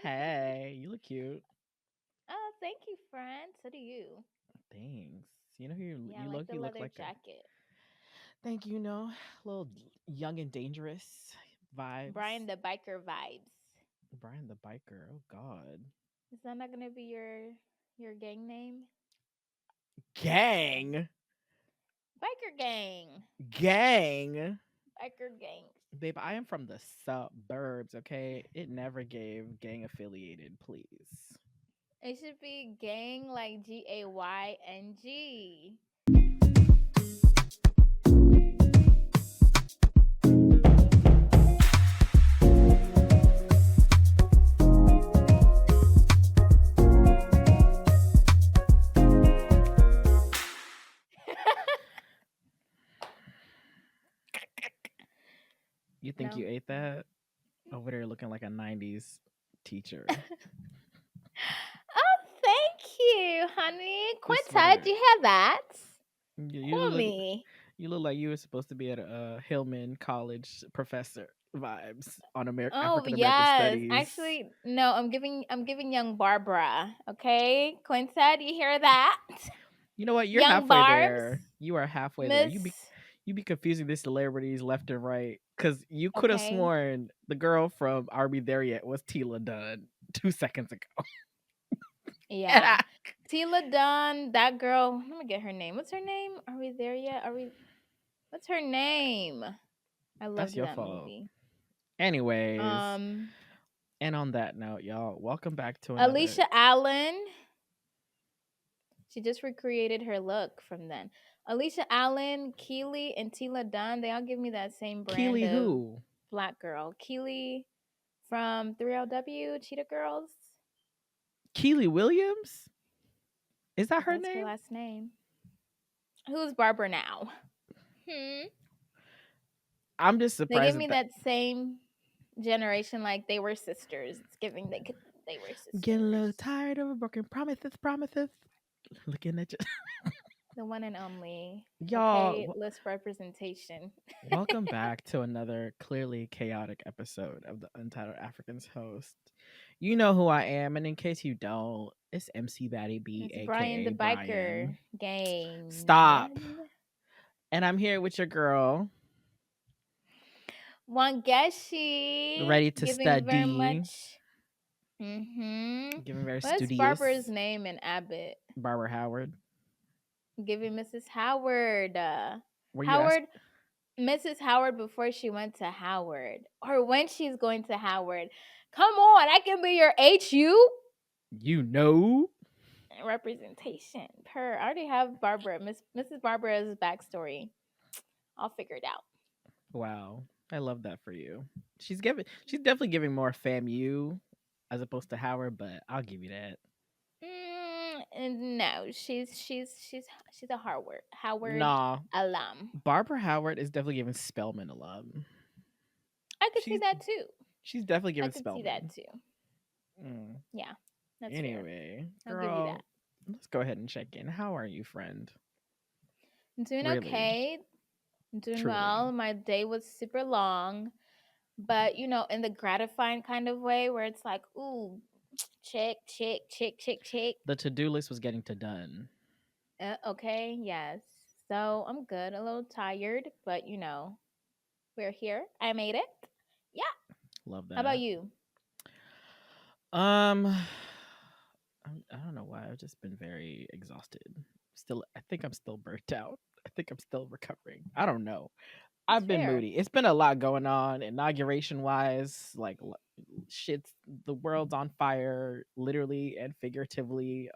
Hey, you look cute. Oh, thank you, friend. So do you. Thanks. You know who you Yeah, I you like look the you look leather like a jacket. thank you, no. Little young and dangerous Brian vibes. the biker vibes. Brian the biker. Oh god. Is that not gonna be your gang name? Gang. Biker gang. Gang. Biker gang. Babe, I am from the suburbs, okay? It never gave gang affiliated, please. It should be gang like Gayng. You think No. you ate No. that? Over there looking like a 90s teacher. Oh, thank you, honey. The Quinta, do sweater. you have that? You Pour look me. You look like you were supposed to be at a Hillman College professor vibes on Oh African American yes, studies. actually, no. I'm giving young Barbara. Okay, Quinta, do you hear that? You know what? You're Young halfway Barb's, there. You are halfway there. Miss. You be confusing these celebrities left and right because you could have Okay, sworn the girl from Are We There Yet was Tila Dunn 2 seconds ago. And yeah, Tila Dunn. That girl. Let me get her name. What's her name? Are we there yet? Are we? What's her name? I that's loved your that fault. movie. Anyways, Um, and on that note, y'all, welcome back to another Alicia Allen. She just recreated her look from then. Alicia Allen, Keely, and Tila Dunn, they all give me that same brand Keely of who? black girl. Keely from 3LW, Cheetah Girls. Keely Williams? Is that her That's her name? last name. Who's Barbara now? Hmm. I'm just They give surprised me that that same generation, like they were sisters. It's giving they were getting a little sisters. tired of a broken promises. Looking at you. The one and only. Y'all, Okay, list representation. welcome back to another clearly chaotic episode of the Untitled Africans host. You know who I am, and in case you don't, it's MC Batty B, It's Brian aka the Brian. biker Stop. gang. And I'm here with your girl, Wangeshi ready to giving very study, much. Mm-hmm. giving very What's Barbara's studious. name in Abbott? Barbara Howard. Giving Mrs. Howard. Were you asked? Howard, Mrs. Howard before she went to Howard, or when she's going to Howard. Come on, I can be your HU You know. representation. Per, I already have Barbara, Mrs. Barbara's backstory. I'll figure it out. Wow. I love that for you. She's definitely giving more FAMU as opposed to Howard, but I'll give you that. And no, she's a Howard Nah. alum. Barbara Howard is definitely giving Spellman alum. I could see She's that too. she's definitely I giving could see that Spellman. too. Mm. Yeah, that's fair. Anyway, I'll give you that. girl, let's go ahead and check in. How are you, friend? I'm doing Really, okay. I'm doing truly. well. My day was super long, but in the gratifying kind of way where it's like, ooh, check, check, check, check, check. The to-do list was getting to done. Okay, yes. So I'm good. A little tired, but we're here. I made it. Yeah. Love How about that. you? Um, I don't know why. I've just been very exhausted. Still, I think I'm still burnt out. I think I'm still recovering. I don't know. It's I've been fair. moody. It's been a lot going on inauguration wise. Like shit's the world's on fire, literally and figuratively.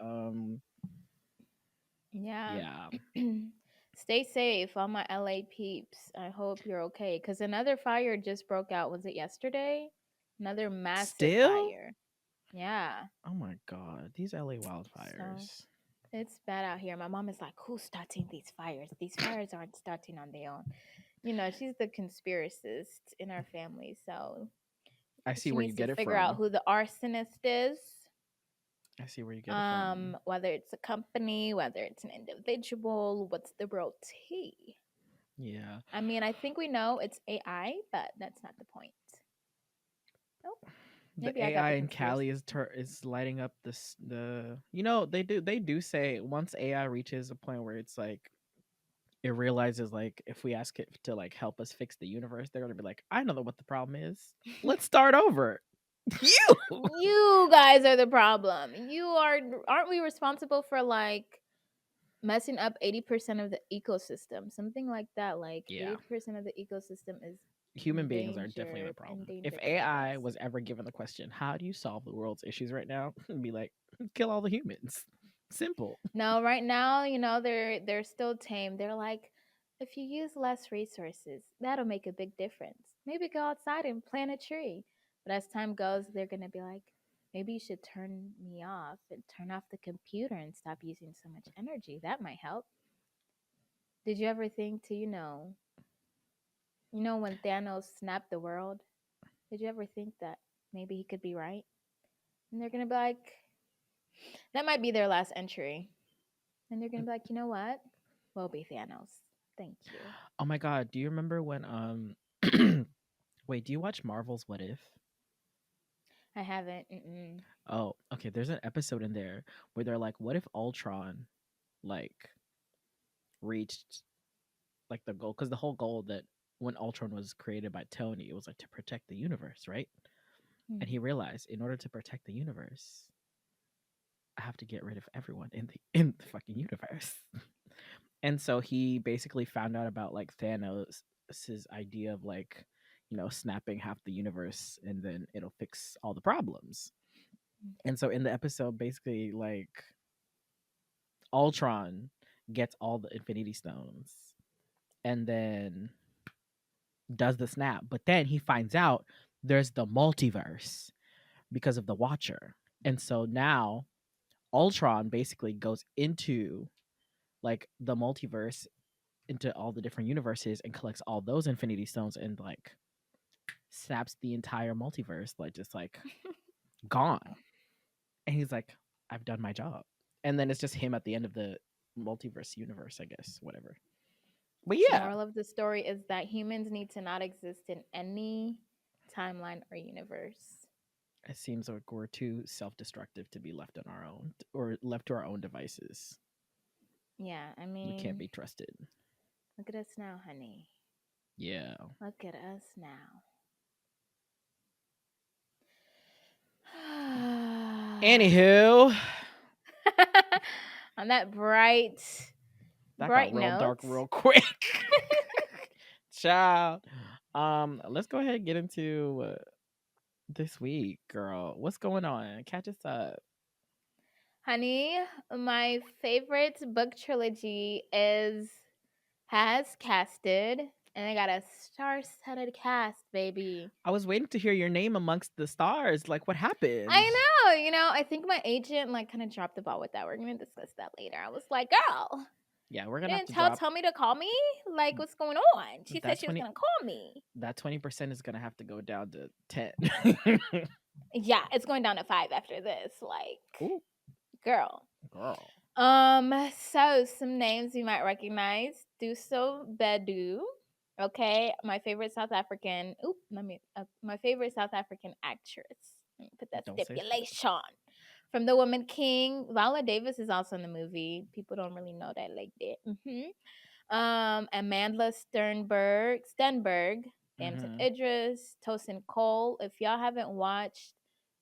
Yeah. Yeah. Stay safe, all my LA peeps. I hope you're okay. Because another fire just broke out. Was it yesterday? Another massive Still? fire. Yeah. Oh my god, these LA So wildfires. it's bad out here. My mom is like, who's starting these fires? These fires aren't starting on their own. She's the conspiracist in our family. So I see she where you needs to get it figure out from. who the arsonist is. I see where you get it from. Whether it's a company, whether it's an individual, what's the real tea? Yeah. I mean, I think we know it's AI, but that's not the point. Nope. The Maybe I got AI the in Cali conspiracy. is lighting up this the they do say once AI reaches a point where it's like it realizes like if we ask it to like help us fix the universe, they're gonna be like, I know what the problem is. Let's start over. You. You guys are the problem. You aren't we responsible for like messing up 80% of the ecosystem? Something like that. Like Yeah. 80% of the ecosystem is Human beings are definitely the problem. If endangered because of AI us. was ever given the question, how do you solve the world's issues right now? It'd be like, kill all the humans. Simple. No, right now, they're still tame. They're like, if you use less resources, that'll make a big difference. Maybe go outside and plant a tree. But as time goes, they're gonna be like, maybe you should turn me off and turn off the computer and stop using so much energy. That might help. Did you ever think to, when Thanos snapped the world? Did you ever think that maybe he could be right? And they're gonna be like, that might be their last entry. And they're gonna be like, you know what? We'll be Thanos. Thank you. Oh my god, do you remember when wait, do you watch Marvel's What If? I haven't. Mm-mm. Oh, okay, there's an episode in there where they're like, what if Ultron like reached like the goal, cuz the whole goal that when Ultron was created by Tony, it was like to protect the universe, right? And Mm. he realized in order to protect the universe, I have to get rid of everyone in the fucking universe. And so he basically found out about like Thanos's idea of like, snapping half the universe and then it'll fix all the problems. And so in the episode, basically like Ultron gets all the Infinity Stones and then does the snap, but then he finds out there's the multiverse because of the Watcher. And so now Ultron basically goes into like the multiverse, into all the different universes and collects all those Infinity Stones and like snaps the entire multiverse, like just like gone. And he's like, I've done my job. And then it's just him at the end of the multiverse universe, I guess, whatever. But So, yeah, moral of the story is that humans need to not exist in any timeline or universe. it seems like we're too self-destructive to be left on our own or left to our own devices. Yeah, I We can't mean, be trusted. look at us now, honey. Yeah. Look at us now. Anywho, On that bright, that got bright real note. dark real quick. Child. Let's go ahead and get into this week, girl. What's going on? Catch us up. Honey, my favorite book trilogy has casted, and I got a star-studded cast, baby. I was waiting to hear your name amongst the stars. Like, what happened? I know, I think my agent like kind of dropped the ball with that. We're gonna discuss that later. I was like, girl, Yeah, we're you gonna have didn't to tell drop Tommy to call me? Like, what's going on? She said that she was 20 gonna call me. that 20% is gonna have to go down to 10. Yeah, it's going down to 5 after this. Like, Ooh, girl. girl. So some names you might recognize. Duso Bedu. Okay, my favorite South African. Oop, my favorite South African actress. Let me put that Don't say shit. stipulation. From The Woman King, Viola Davis is also in the movie. People don't really know that like that. Amandla Stenberg, Damson Mm-hmm. Idris, Tosin Cole. If y'all haven't watched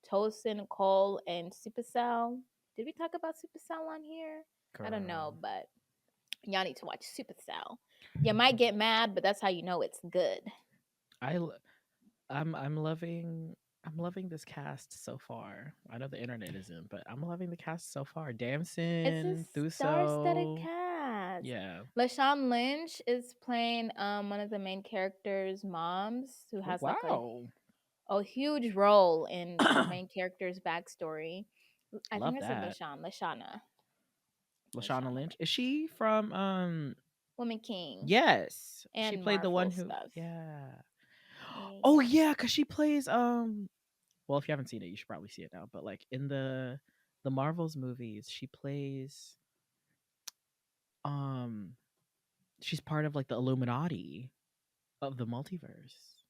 Tosin Cole and Supercell, did we talk about Supercell on here? I don't know, Girl. but y'all need to watch Supercell. You might get mad, but that's how you know it's good. I l- I'm loving this cast so far. I know the internet isn't, but I'm loving the cast so far. It's a Damson, star-studded Thuso. cast. Yeah. LaShawn Lynch is playing one of the main characters' moms, who Oh has like wow. a huge role in the main character's backstory. I think Love I said that. Lashana Lashana, Lynch. Is she from Woman King yes. She and played the one Marvel who stuff. yeah. Yeah. Oh yeah, cuz she plays well, if you haven't seen it, you should probably see it now, but like in the Marvels movies, she plays um she's part of like the Illuminati of the multiverse.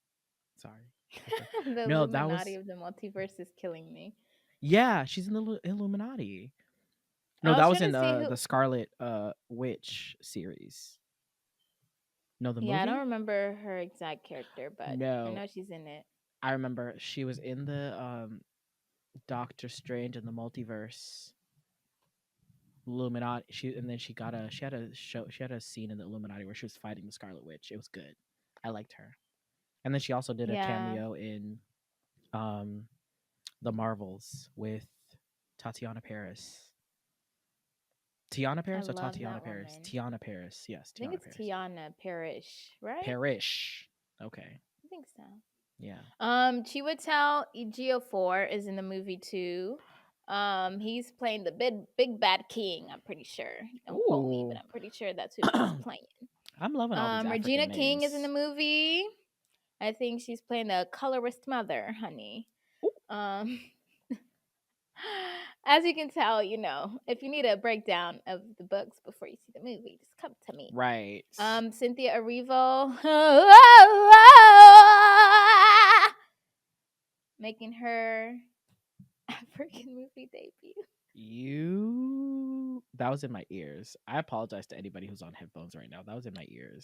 Sorry. Character. The No, that Illuminati was of the multiverse is killing me. yeah. She's in the Illuminati. No, I that was was trying in to see who. the Scarlet Witch series. No, the Yeah, I don't movie. remember her exact character, but I No, know she's in it. I remember she was in the Doctor Strange and the Multiverse Illuminati. She had a show she had a scene in the Illuminati where she was fighting the Scarlet Witch. It was good. I liked her. And then she also did a Yeah, cameo in um the Marvels with Tatiana Paris. Tiana I Paris or love Tatiana that Paris? woman. Tiana Paris. Yes, I think Tiana it's Paris. Tiana Parrish, right? Parish. Okay. I think so. Yeah. Chiwetel Ejiofor is in the movie too. He's playing the big bad king. I'm pretty sure. Don't quote me, but Ooh. I'm pretty sure that's who he's playing. I'm loving all these Regina African King is in the names. movie. I think she's playing the colorist mother, honey. Ooh. Um, as you can tell, if you need a breakdown of the books before you see the movie, just come to me. Right. Cynthia Erivo, making her African movie debut. That was in my ears. I apologize to anybody who's on headphones right now. That was in my ears.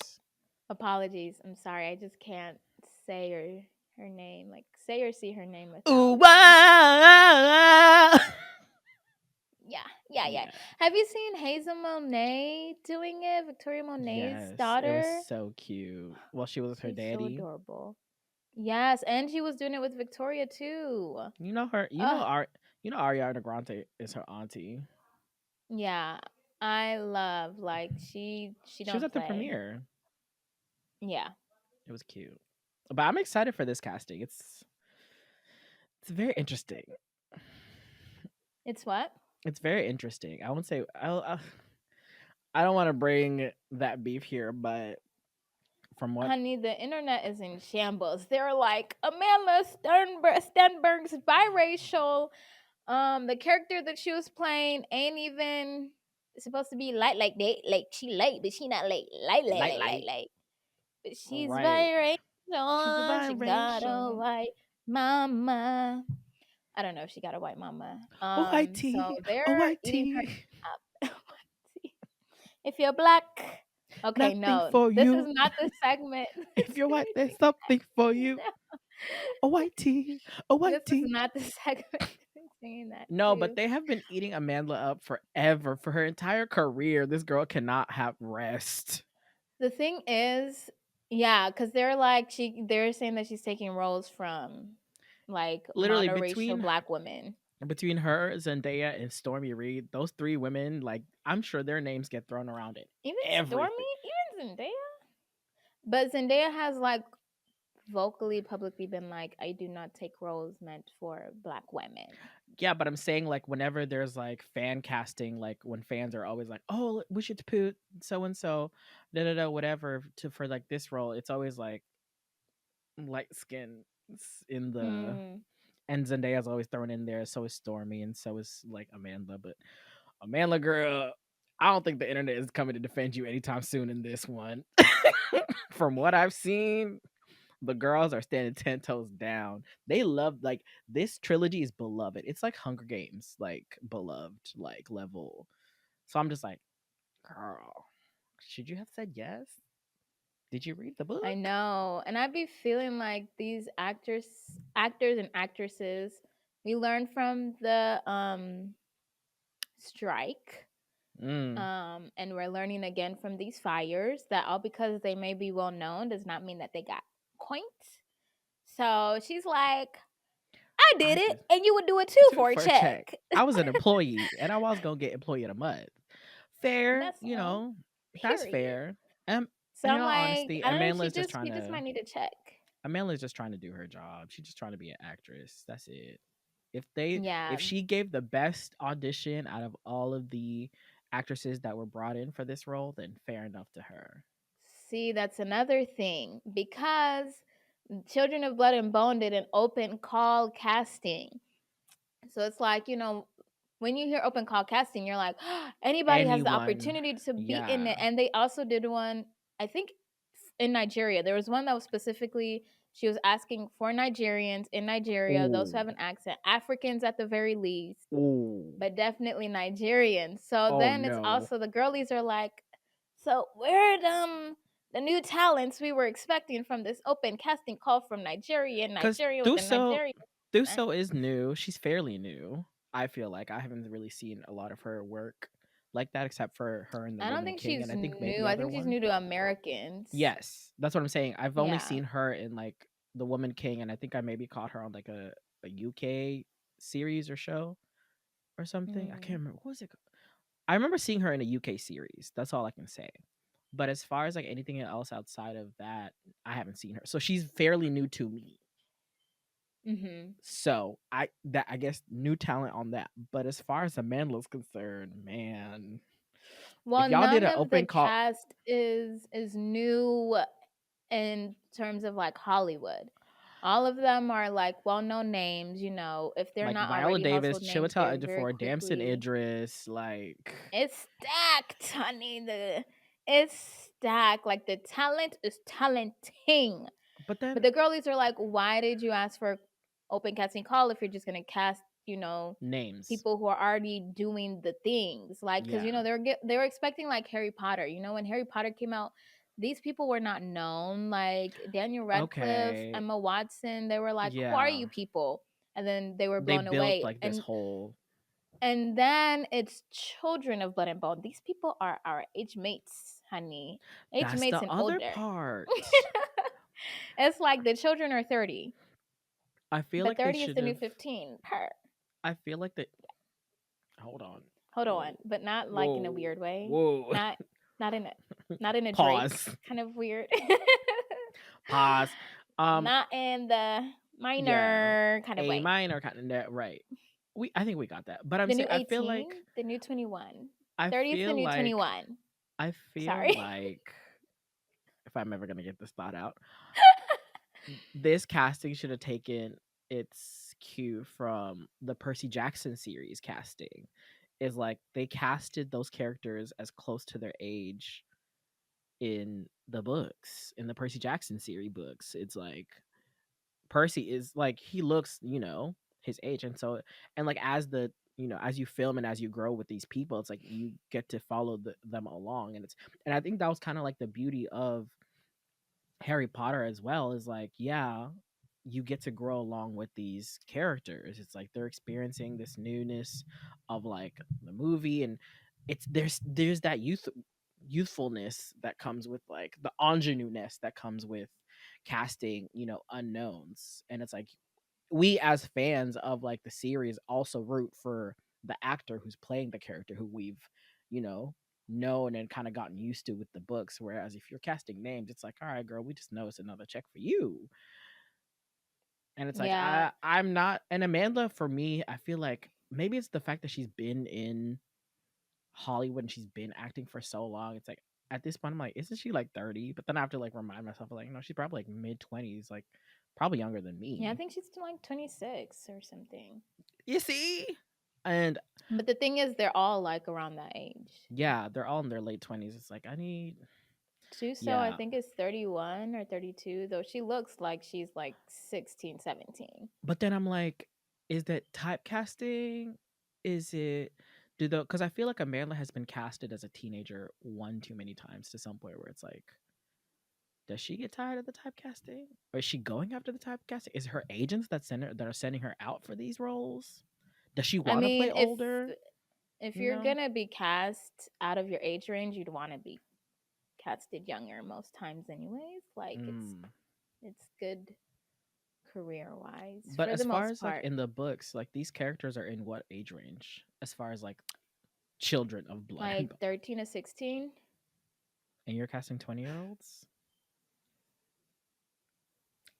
Apologies. I'm sorry. I just can't say her name. Like say or see her name Ooh, without wow. yeah. Yeah. Have you seen Hazel Monet doing it? Victoria Monet's Yes. It was daughter. so cute. Well, she was with her She's so daddy. adorable. Yes, and she was doing it with Victoria too. You know her. Uh You know Ariana Grande is her auntie. yeah. I love like she She was don't at the play. premiere. Yeah. It was cute. But I'm excited for this casting. It's very interesting. It's what? It's very interesting. I won't say I don't want to bring that beef here, but from what Honey, the internet is in shambles. They're like Amanda Stenberg's biracial. The character that she was playing ain't even supposed to be light like that. Like she light, but she not light light, light. But she's right? She's a biracial. She got a biracial. white mama. I don't know if she got a white mama. A white So tea, a they're white eating tea. her up. If you're black, okay, Nothing no, for this is you. not the segment. If you're white, there's something for you. A white tea, a This white is tea. not the segment to be singing that No, but too. they have been eating Amanda up forever. For her entire career, this girl cannot have rest. The thing is, yeah, because they're saying that she's taking roles from like Literally monoracial black women. between her, Zendaya, and Stormy Reed, those three women, like I'm sure their names get thrown around it. Even Stormy, Everything. even Zendaya. But Zendaya has like vocally publicly been like, I do not take roles meant for black women. Yeah, but I'm saying like whenever there's like fan casting, like when fans are always like, "Oh, we should put so and so, da da da, whatever," to for like this role, it's always like light skin in the Mm. and Zendaya's always thrown in there. So is Stormy, and so is like Amanda. But Amanda, girl, I don't think the internet is coming to defend you anytime soon in this one. From what I've seen, the girls are standing 10 toes down. They love like this trilogy is beloved. It's like Hunger Games, like beloved, like level. So I'm just like, girl, should you have said yes? Did you read the I book? know. And I be feeling like these actors and actresses, we learned from the strike. Mm. And we're learning again from these fires that all because they may be well known does not mean that they got coins. So she's like, I did I it, did and you would do it too two for a for a check. check. I was an employee, and I was gonna get employee of the month. Fair, That's all. that's Period. fair. So In I'm all like, honesty, I don't know. She just might need a check. Amanda's just trying to do her job. She's just trying to be an actress. That's it. Yeah. If she gave the best audition out of all of the actresses that were brought in for this role, then fair enough to her. See, that's another thing because Children of Blood and Bone did an open call casting. So it's like, when you hear open call casting, you're like, anybody has the Anyone, opportunity to be in yeah. it. And they also did one, I think in Nigeria. There was one that was specifically She was asking for Nigerians in Nigeria, those who Ooh. have an accent, Africans at the very least, Ooh. but definitely Nigerians. So Oh then it's no. also the girlies are like, so where the new talents we were expecting from this open casting call from Nigeria, Cause Nigeria with the Thuso Nigerian accent. Thuso is new. She's fairly new. I feel like I haven't really seen a lot of her work like that, except for her and the I don't Woman think King, and she's I think new. maybe I other think she's one. new to Americans. Yes, that's what I'm saying. I've only Yeah. seen her in like the Woman King, and I think I maybe caught her on like a UK series or show or something. I Mm. can't remember what was it. I remember seeing her in a UK series. That's all I can say. But as far as like anything else outside of that, I haven't seen her. So she's fairly new to me. Mhm. So I guess new talent on that. But as far as Amanda's concerned, man, Well, if y'all did none an of the open call cast is new in terms of like Hollywood. All of them are like well-known names, you know. If they're like not Viola already Davis, household names, they're Chiwetel very Ejiofor, Damson quickly. Idris, like It's stacked, honey. It's stacked. Like the talent is talenting. but But then the girlies are like, why did you ask for open casting call if you're just gonna cast, names. people who are already doing the things? Like, because Yeah. they were expecting like Harry Potter. You know, when Harry Potter came out, these people were not known. Like Daniel Radcliffe, Okay. Emma Watson, they were like, who are Yeah. you people? And then they were They blown built away. like this whole And then it's children of blood and bone. These people are our age mates, honey. Age that's mates the and other older. part. It's like the children are 30, I feel but like they 30 is should the new have 15. Per. I feel like that hold on. Hold on, Whoa. but not like in a Whoa. weird way. Whoa. Not not in a not in a Drake Pause. kind of weird. Pause. Um Not in the yeah. minor kind of A way. minor kind of that right. I think we got that. But I'm The saying new 18, the new 21. I 30 is the feel new like 21. I feel Sorry. like if I'm ever gonna get this thought out, this casting should have taken its cue from the Percy Jackson series casting. Is like they casted those characters as close to their age in the books, in the Percy Jackson series books. It's like Percy is like he looks, his age. And so and like as as you film and as you grow with these people, it's like you get to follow them along. And I think that was kind of like the beauty of Harry Potter as well is like, yeah, you get to grow along with these characters. It's like they're experiencing this newness of like the movie, and there's that youthfulness that comes with like the ingenueness that comes with casting, unknowns. And it's like we as fans of like the series also root for the actor who's playing the character who we've, you know, known and kind of gotten used to with the books. Whereas if you're casting names, it's like, all right, girl, we just know it's another check for you. And it's like Yeah. I'm not, and Amanda for me, I feel like maybe it's the fact that she's been in Hollywood and she's been acting for so long. It's like at this point I'm like, isn't she like 30? But then I have to like remind myself like, no, she's probably like mid 20s, like probably younger than Yeah, I me. think she's still like 26 or something. You see? And But the thing is, they're all like around that age. yeah, they're all in their late 20s. It's like I need Suso, I yeah. think, is 31 or 32, though she looks like she's like 16, 17. But then I'm like, is that typecasting? Is it do the because I feel like Amanda has been casted as a teenager one too many times to some point where it's like, does she get tired of the typecasting? Or is she going after the typecasting? Is her agents that are sending her out for these roles? Does she I want to play mean, if older? if You you're know? gonna be cast out of your age range, you'd want to be casted younger most times, anyways. Like Mm. it's good career wise But for the as far most as like part. in the books, like these characters are in what age range? As far as like children of blood and Like bone. 13 to 16. And you're casting 20-year-olds?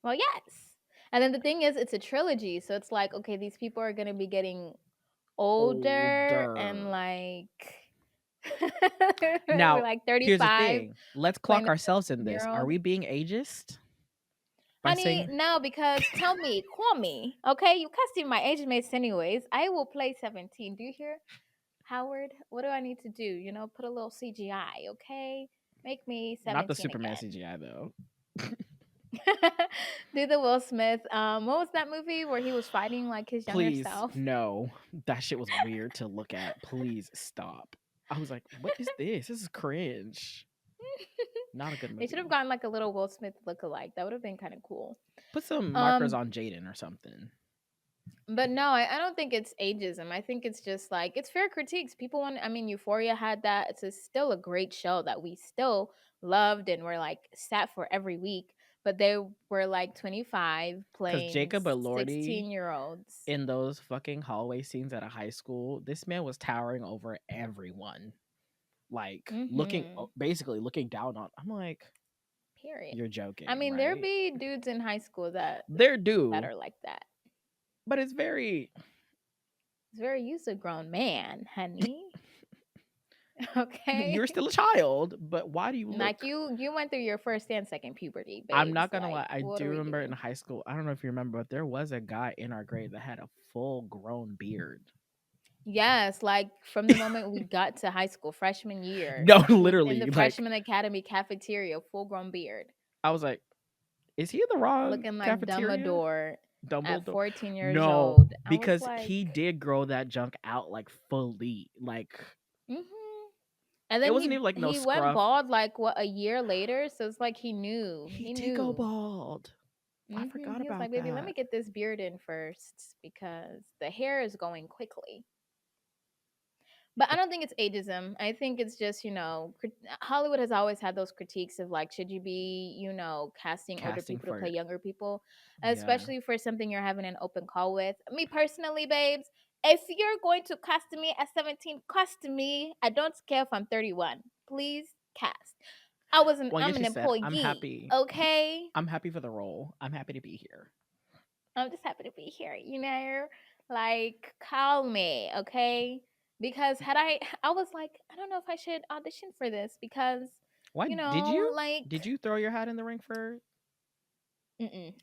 Well, yes. And then the thing is, it's a trilogy, so it's like, okay, these people are gonna be getting older and Older. like we're Now, like here's the 35 thing. Let's playing clock a ourselves in 15 year this. Are old. we being ageist by Honey, saying no, because tell me, call me, okay? You casting my age mates anyways. I will play 17. Do you hear, Howard? What do I need to do? Put a little CGI, okay? Make me not the 17 Superman again. CGI though? Do the Will Smith. What was that movie where he was fighting like his younger Please, self? no. That shit was weird to look at. Please stop. I was like, what is this? This is cringe. Not a good They should have movie. gotten like a little Will Smith look-alike. That would have been kind of cool. Put some markers Um, on Jaden or something. but no, I don't think it's ageism. I think it's just like it's fair critiques. People want. I mean, Euphoria had that. Still a great show that we still loved and were like sat for every week. But they were like 25 Because playing Jacob Elordi 16-year-olds. in those fucking hallway scenes at a high school, this man was towering over everyone. Like Mm-hmm. basically looking down on. I'm like, Period. you're I joking, mean, there right? be dudes in high school They're that due, are like that. but it's very. It's very used a grown man, honey. You're Okay. still a child, but why do you Like look? you went through your first and second puberty, I'm babes. not gonna Like, lie. I what do are we remember in doing? high school. I don't know if you remember, but there was a guy in our grade that had a full grown beard. Yes, like from the moment we got to high school, freshman year, No, he was in the literally. Like freshman academy cafeteria, full grown beard, I was like, is he in the wrong looking like cafeteria? Dumbledore at Dumbledore. 14 years No, old. I was because like, he did grow that junk out like fully. Like hmm. And it then wasn't even like no he went scruff. bald like what, a year later, so it's like he knew. He He did go knew. bald. I forgot He was like, about "Baby, let me that. get this beard in first because the hair is going quickly." But I But don't think it's ageism. I think it's just, Hollywood has always had those critiques of like, should you be, casting older casting people to for play younger people, yeah, especially for something you're having an open call with. Me personally, babes, if you're going to cast me at 17, cast me. I don't care if I'm 31. Please cast. well, I I'm guess an you said I'm employee, happy. okay? I'm happy for the role. I'm happy to be here. I'm just happy to be here, Like, call me, okay? Because I was like, I don't know if I should audition for this because, Why did you? like, Did you throw your hat in the ring for?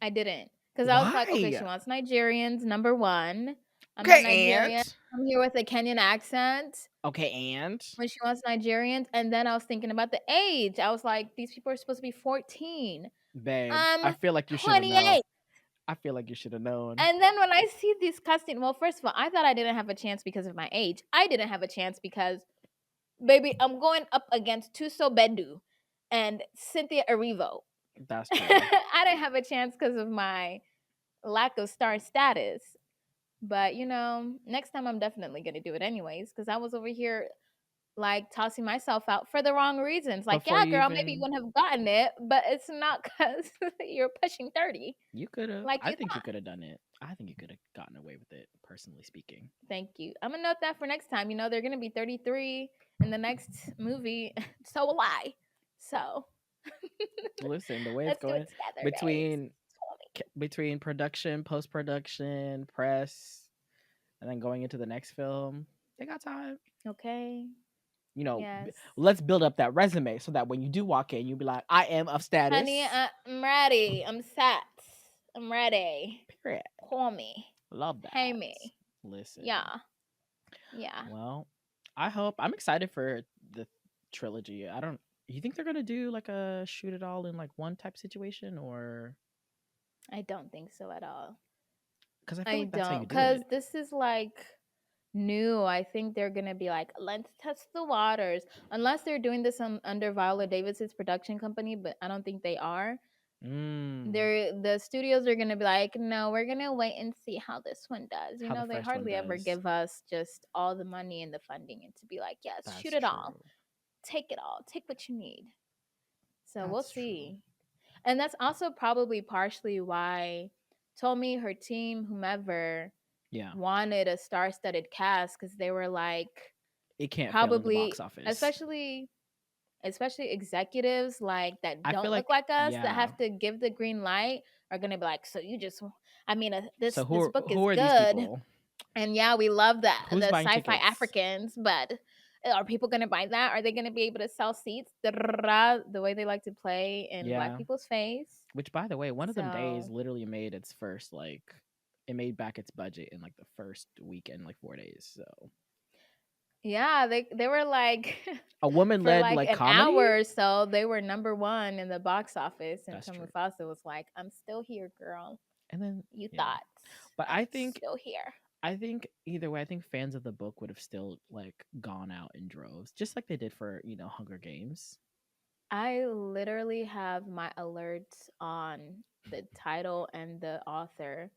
I didn't. Because I was like, okay, Why? she wants Nigerians, number one. I'm not Okay, and Nigerian. I'm here with a Kenyan accent. okay, and When she wants Nigerians, and then I was thinking about the age. I was like, these people are supposed to be 14. babe, I I'm feel like you should have known. 28. I feel like you should have known. And then when I see these casting, well, first of all, I thought I didn't have a chance because of my age. I didn't have a chance because, baby, I'm going up against Tuso Bendu and Cynthia Erivo. That's true. I didn't have a chance because of my lack of star status. But, next time I'm definitely going to do it anyways because I was over here like tossing myself out for the wrong reasons. Like, Before yeah, you girl, maybe you even, wouldn't have gotten it, but it's not because you're pushing 30 you could have. like I you think you thought. could have done it. I think you could have gotten away with it. Personally speaking. Thank you. I'm gonna note that for next time. They're gonna be 33 in the next movie. So will I. So Listen, the way it's let's do it going together, babes. between between production, post production, press, and then going into the next film, they got time. Okay. Yes. Let's build up that resume so that when you do walk in, you'll be like, I am of Honey, status. I'm ready. I'm set. I'm ready. Period. Call me. Love Pay that. me. Listen. Yeah. Yeah. Well, I'm excited for the trilogy. I don't. You think they're gonna do like a shoot it all in like one type situation, or I don't think so at all. because I feel I like that's how you don't. do Cause it. this is like new. I think they're gonna be like, let's test the waters. Unless they're doing this under Viola Davis's production company, but I don't think they are. Mm, The studios are gonna be like, no, we're gonna wait and see how this one does. how the They first one hardly ever does. give us just all the money and the funding and to be like, yes, shoot That's it all, true. take it all, take what you need. So we'll That's true. see. And that's also probably partially why Tommy, her team, whomever Yeah, wanted a star-studded cast because they were like, it can't fail in the box probably, office. especially executives like that I feel don't look like like us that yeah. have to give the green light are gonna be like, so you just, I mean, So this book is who are these good, people? and yeah, we love that Who's the buying sci-fi tickets? Africans, but are people gonna buy that? Are they gonna be able to sell seats? The way they like to play in black Yeah. people's face. Which, by the way, one of them days So literally made its first it made back its budget in like the first weekend, like 4 days. So Yeah, they were like A woman for led like like an comedy. hour or so, they were number one in the box office That's until true. Mufasa was like, "I'm still here, girl. And then You yeah, thought but I'm still here." I think either way, I think fans of the book would have still like gone out in droves, just like they did for Hunger Games. I literally have my alerts on the title and the author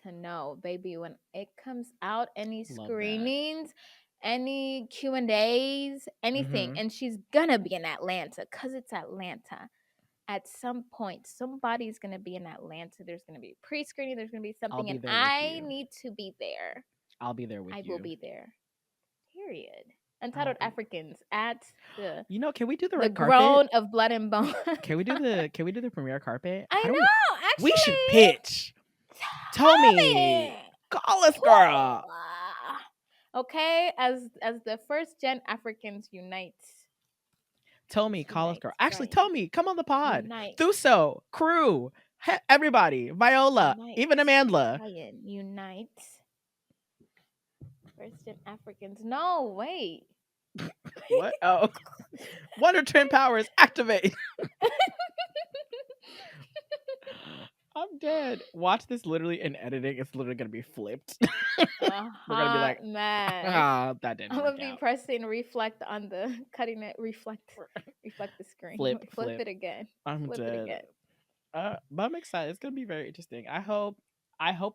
to know, baby, when it comes out, any Love that. screenings, any Q&As, anything, Mm-hmm. and she's gonna be in Atlanta because it's Atlanta. At some point, somebody's gonna be in Atlanta. There's gonna be pre-screening, there's gonna be I'll something, be and there with I you. need to be there. I'll be there with I will you. be there. Period. I'll Untitled be. Africans at the Can we do the the red carpet? groan of blood and bone. Can we do the premiere carpet? I How do we? know, We should actually. pitch. Tell Tell me. me. Call us, girl. Okay, as the first gen Africans unite, Tell me, call us, unite, girl. Actually, tell Brian, me. Come on the pod. unite, Thuso, crew, everybody, Viola, unite, even Amandla. Brian, unite, first gen Africans. No, wait. What? Oh, Wonder Twin powers activate. I'm dead. Watch this literally in editing. It's literally gonna be flipped. A We're gonna be like, hot mess. ah, that didn't I'm work gonna be out. pressing reflect on the cutting it. Reflect the screen. Flip, Flip flip. it again. I'm Flip it dead. again. But I'm excited. It's gonna be very interesting. I hope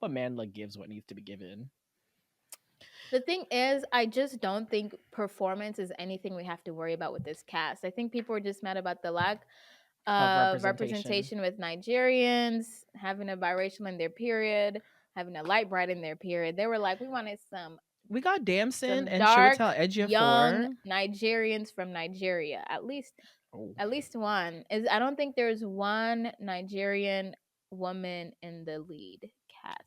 Amanda gives what needs to be given The thing is, I just don't think performance is anything we have to worry about with this cast. I think people are just mad about the lack of of representation. representation with Nigerians, having a biracial in their period, having a light bright in their period. They were like, we wanted We got Damson some and dark, Chiwetel young Ejiofor. Nigerians from Nigeria. Oh, At least one. Is I don't think there's one Nigerian woman in the lead cast.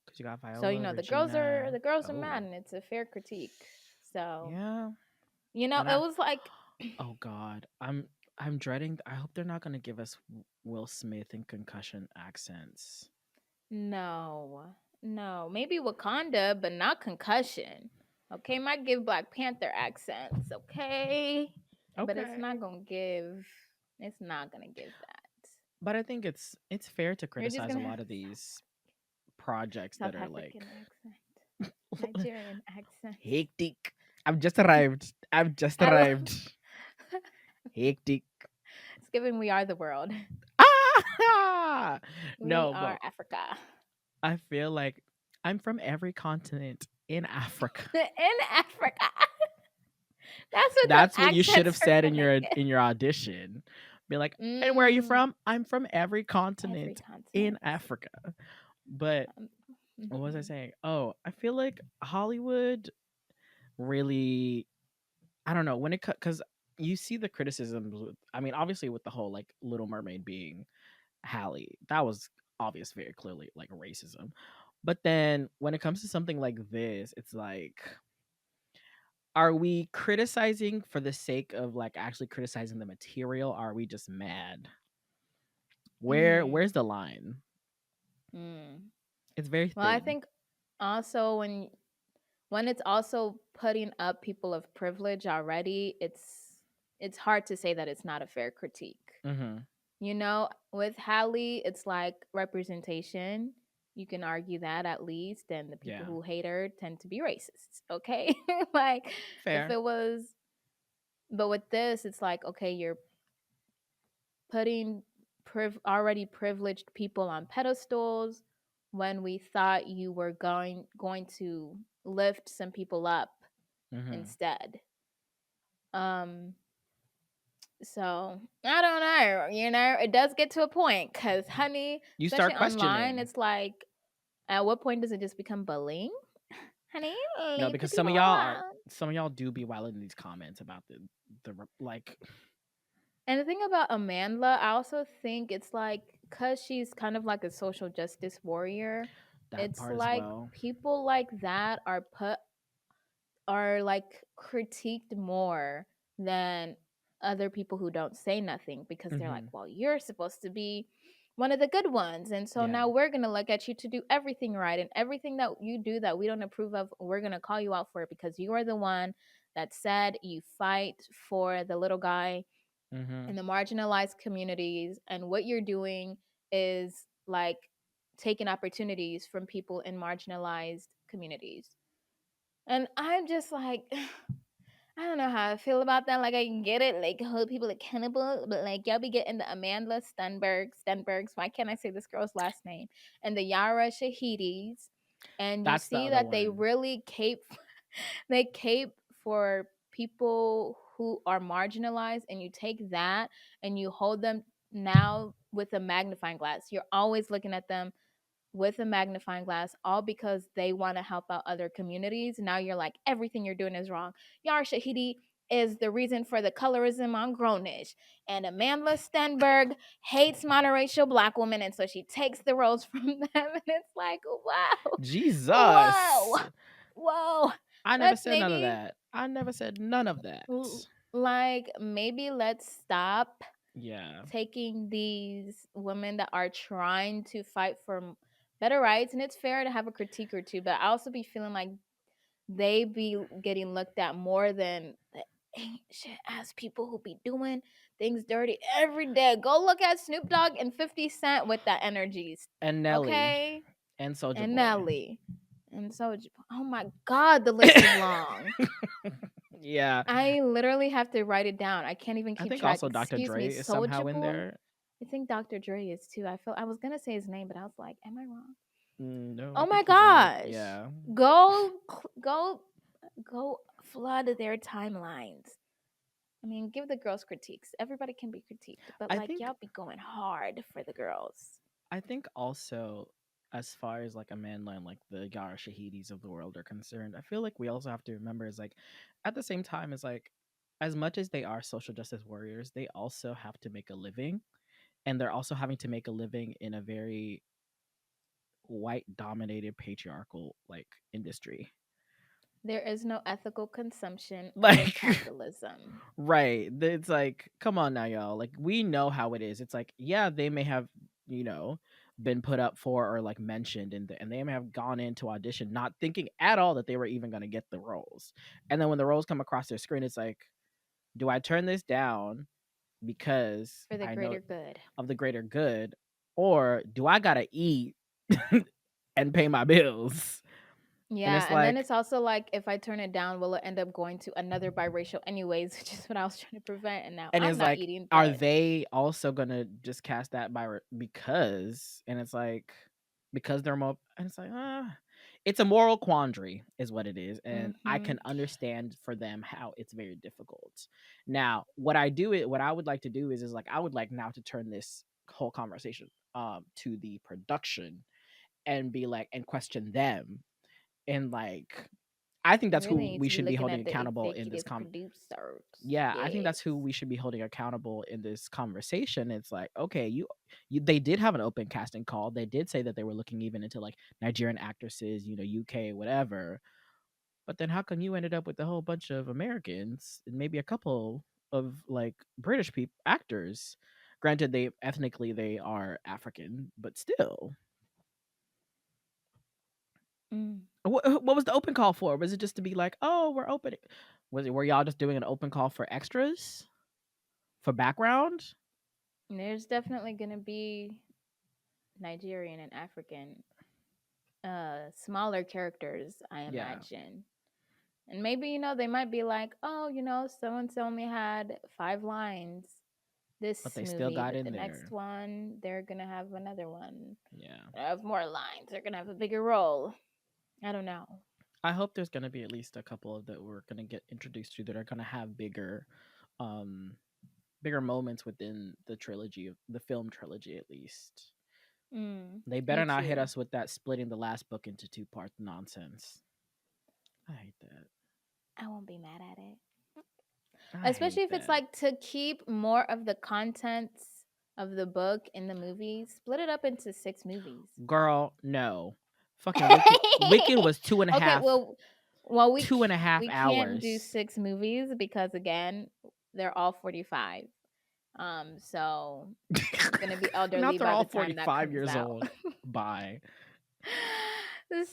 because you got So Viola, the Regina. girls are Oh, mad, and it's a fair critique. So yeah. it And I, was like, oh God, I'm dreading. I hope they're not gonna give us Will Smith and concussion accents. no, no, maybe Wakanda, but not concussion. Okay, might give Black Panther accents. Okay, but it's Okay. not gonna give. It's not gonna give that. But I think it's fair to You're just criticize a gonna have lot of these projects South that are like African accent, Nigerian accent. hectic. I've just arrived. I've just I love. arrived. Hectic. It's giving we are the world. Ah! We No, but are Africa. I feel like I'm from every continent in Africa. In Africa. That's what the That's what you should have accents are said gonna get. in your audition. Be like, and where are you Mm, from? I'm from every every continent in continent. Africa. But Um, what was I mhm. saying? Oh, I feel like Hollywood really, I don't know, when it because you see the criticisms. I mean, obviously with the whole like Little Mermaid being Hallie, that was obvious, very clearly like racism. But then when it comes to something like this, it's like, are we criticizing for the sake of like actually criticizing the material? Are we just mad? Mm, Where's the line? mm. It's very Well, I thin. think also when it's also putting up people of privilege already, it's hard to say that it's not a fair critique. Hmm. With Hallie, it's like representation. You can argue that at least, and the people Yeah, who hate her tend to be racists. Okay, like if fair. it was, but with this, it's like okay, you're putting already privileged people on pedestals when we thought you were going to lift some people up Hmm. instead. Um, so I don't know. It does get to a point because, honey, You especially start online, questioning. it's like, at what point does it just become bullying? Honey, No, leave the because people alone. some of y'all do be wild in these comments about like And the thing about Amanda, I also think it's like, because she's kind of like a social justice warrior, that it's part as like well. people like that are like critiqued more than other people who don't say nothing because they're like, Hmm. well, you're supposed to be one of the good ones. And so Yeah. now we're going to look at you to do everything right, and everything that you do that we don't approve of, we're going to call you out for it because you are the one that said you fight for the little guy Mm-hmm. in the marginalized communities, and what you're doing is like taking opportunities from people in marginalized communities. And I'm just like, I don't know how I feel about that. Like, I can get it, like, hold people accountable, but like, y'all be getting the Amanda Stenbergs. Why can't I say this girl's last name? And the Yara Shahidis, and you That's the see other that they one. really cape, they cape for people who are marginalized, and you take that and you hold them now with a magnifying glass. You're always looking at them with a magnifying glass, all because they want to help out other communities. Now you're like, everything you're doing is wrong. Yara Shahidi is the reason for the colorism on Grownish. And Amanda Stenberg hates monoracial black women. And so she takes the roles from them. And it's like, wow, whoa, Jesus. whoa. I never Let's said none of maybe, that. I never said none of that. like, maybe let's stop Yeah. taking these women that are trying to fight for better rights, and it's fair to have a critique or two, but I also be feeling like they be getting looked at more than the ancient ass people who be doing things dirty every day. Go look at Snoop Dogg and 50 Cent with that energies, And Nelly okay? and Soldier And Boy. Nelly. And so, oh my God, the list is long. Yeah. I literally have to write it down. I can't even I keep think track. also Dr. Excuse me, Dre is Soldier somehow in Boy. there. I think Dr. Dre is too. I felt I was gonna say his name, but I was like, am I wrong? No, I Oh my think he's in there. gosh. Yeah. Go go go flood their timelines. I mean, give the girls critiques. Everybody can be critiqued, but I like think y'all be going hard for the girls. I think also as far as like a mainland like the Yara Shahidis of the world are concerned, I feel like we also have to remember is like at the same time as like as much as they are social justice warriors, they also have to make a living, and they're also having to make a living in a very white dominated patriarchal like industry. There is no ethical consumption under Like capitalism. right. It's like, come on now, y'all. Like, we know how it is. It's like, yeah, they may have, you know, been put up for or like mentioned and they may have gone into audition not thinking at all that they were even going to get the roles. And then when the roles come across their screen, it's like, do I turn this down because For the I know greater good. of the greater good, or do I got to eat and pay my bills? And Yeah, it's and then like, it's also like, if I turn it down, will it end up going to another biracial anyways, which is what I was trying to prevent. And now and I'm it's not like, eating, are but they also gonna just cast that by because? And it's like because they're more, and it's like, it's a moral quandary, is what it is, and I mm-hmm. can understand for them how it's very difficult. Now, what I would like to do is like I would like now to turn this whole conversation to the production and be like and question them and like I think We that's really who need we to be should be looking holding at the accountable in this executive producers. yeah, I think Yes. that's who we should be holding accountable in this conversation. It's like, okay, you they did have an open casting call. They did say that they were looking even into like Nigerian actresses, you know, UK, whatever. But then how come you ended up with a whole bunch of Americans and maybe a couple of like British people actors? Granted, they ethnically they are African, but still. Mm. What was the open call for? Was it just to be like, oh, we're opening? Was it were y'all just doing an open call for extras for background? There's definitely gonna be Nigerian and African smaller characters, I Yeah, imagine. And maybe, they might be like, oh, so and so only had 5 lines but this they still movie, got but the in next there. one, they're gonna have another one. Yeah. They have more lines. They're gonna have a bigger role. I don't know. I hope there's gonna be at least a couple of that we're gonna get introduced to that are gonna have um, bigger moments within the trilogy of the film trilogy at least. They Me better not hit too. us with that splitting the last book into two part nonsense. I hate that. I won't be mad at it. I hate Especially if it's that. like to keep more of the contents of the book in the movies, split it up into 6 movies. Girl, no. Fucking Wicked. Wicked was Okay, well, two and a half we can't do hours. 6 movies because again, they're all 45. So he's gonna be elderly Not they're by all the time that 45 comes years out. old. Bye.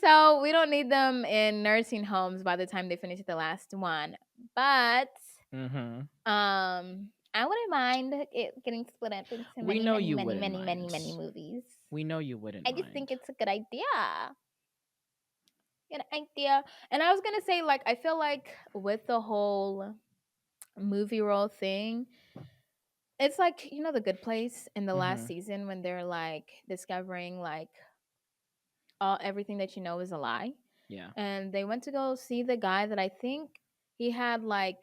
So we don't need them in nursing homes by the time they finish the last one. But Mm-hmm. I wouldn't mind it getting split up into We many, know many, you many, wouldn't many, many, mind. many movies. We know you wouldn't I just think mind. it's a good idea. Good idea. And I was gonna say, like, I feel like with the whole movie role thing, it's like, you know, The Good Place in the last Mm-hmm. season when they're like discovering like all everything that you know is a lie. Yeah. And they went to go see the guy that I think he had like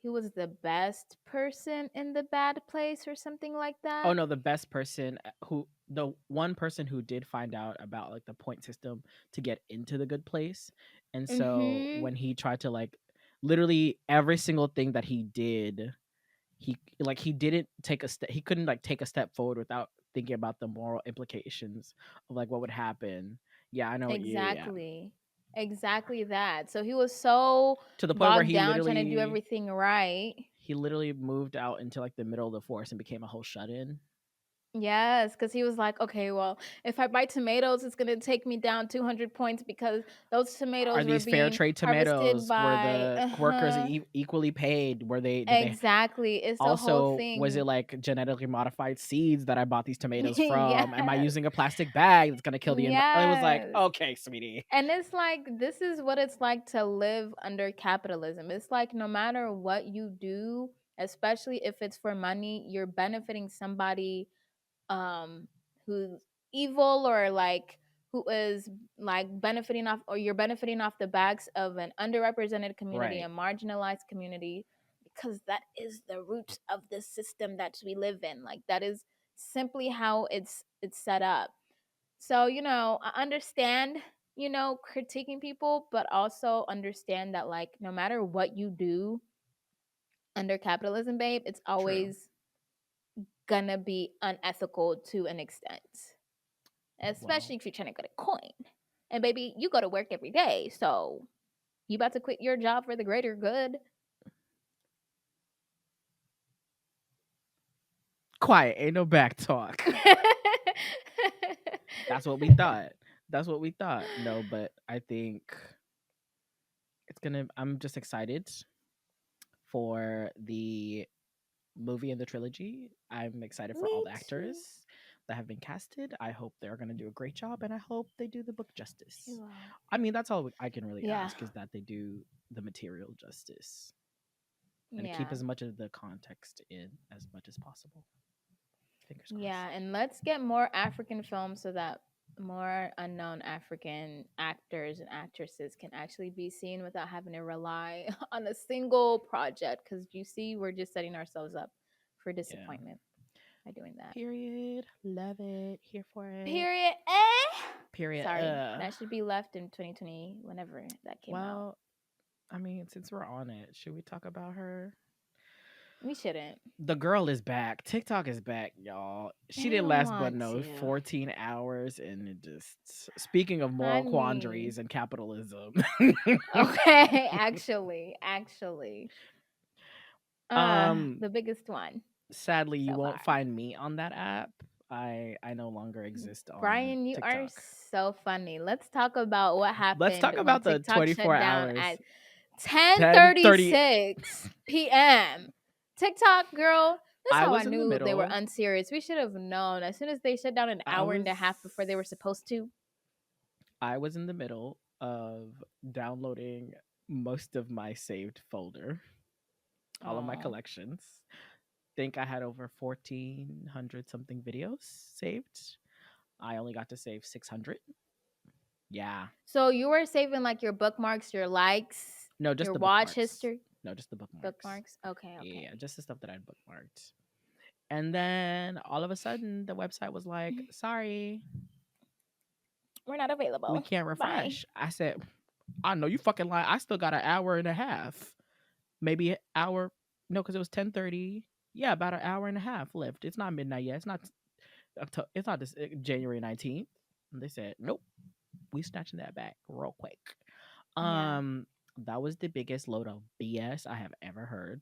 he was the best person in the bad place or something like Oh that. no, the best person who the one person who did find out about like the point system to get into the good place. And so Mhm. when he tried to like literally every single thing that he did, he didn't take a step, he couldn't like take a step forward without thinking about the moral implications of like what would happen. Yeah, I know what you, yeah. Exactly. Exactly that. So he was so To the point where bogged down trying to do everything right. he literally moved out into like the middle of the forest and became a whole shut-in. Yes, because he was like, okay, well, if I buy tomatoes, it's gonna take me down 200 points because those Are tomatoes were these fair being trade harvested tomatoes? Were by, the workers uh-huh. equally paid? Were they, did they Exactly. It's a whole also, was it thing. like genetically modified seeds that I bought these tomatoes from? Am I Yes. using a plastic bag that's gonna kill the environment? It was like, Yes. okay, sweetie. And it's like, this is what it's like to live under capitalism. It's like, no matter what you do, especially if it's for money, you're benefiting somebody um who's evil or like who is like benefiting off or you're benefiting off the backs of an underrepresented community, a Right. marginalized community, because that is the roots of the system that we live in. Like that is simply how it's set up. So, you know, I understand, you know, critiquing people, but also understand that like no matter what you do under capitalism, babe, it's True. always gonna be unethical to an extent, Well, especially if you're trying to get a coin. And baby, you go to work every day, so you about to quit your job for the greater good. quiet. Ain't no back talk. That's what we thought. That's what we thought. No, but I think it's gonna. I'm just excited for the movie and the trilogy. I'm excited for all Me the too. actors that have been casted. I hope they're going to do a great job and I hope they do the book Me justice. well. I mean, that's all I can really Yeah. ask is that they do the material justice and keep Yeah. as much of the context in as much as possible. Fingers Yeah, crossed. and let's get more African films so that more unknown African actors and actresses can actually be seen without having to rely on a single project. Because you see, we're just setting ourselves up for Yeah. disappointment by doing that. Period. Love it. Here for it. Period. Eh? Period. Sorry, that should be left in 2020, whenever that came out. Well, I mean, since we're on it, should we talk about her? We shouldn't. The girl is back. TikTok is back, y'all. I She didn't don't last but want no to. 14 hours. And it just, speaking of moral Honey. quandaries and capitalism, Okay, actually. um, The biggest one sadly, you so won't far. find me on that app. I no longer exist on Brian, you are TikTok. so funny. Let's talk about what Let's happened talk when about the TikTok 24 shut down hours, at 10:36 10:30. p.m. TikTok, girl, that's I how I was in the knew they were middle. unserious. We should have known as soon as they shut down an I hour was and a half before they were supposed to. I was in the middle of downloading most of my saved folder, all of my Oh. collections. Think I had over 1,400 something videos saved. I only got to save 600. Yeah. So you were saving like your bookmarks, your likes, No, just your the watch bookmarks. history. No, just the bookmarks. Bookmarks. Okay, Yeah, okay. just the stuff that I'd bookmarked. And then all of a sudden, the website was like, sorry, We're not we available. can't Bye. refresh. I said, I know you fucking lie. I still got an hour and a half. Maybe an hour. No, because it was 10:30. Yeah, about an hour and a half left. It's not midnight yet. It's not it's not this January 19th. And they said, nope, we snatching that back real quick. Yeah, Um, that was the biggest load of BS I have ever heard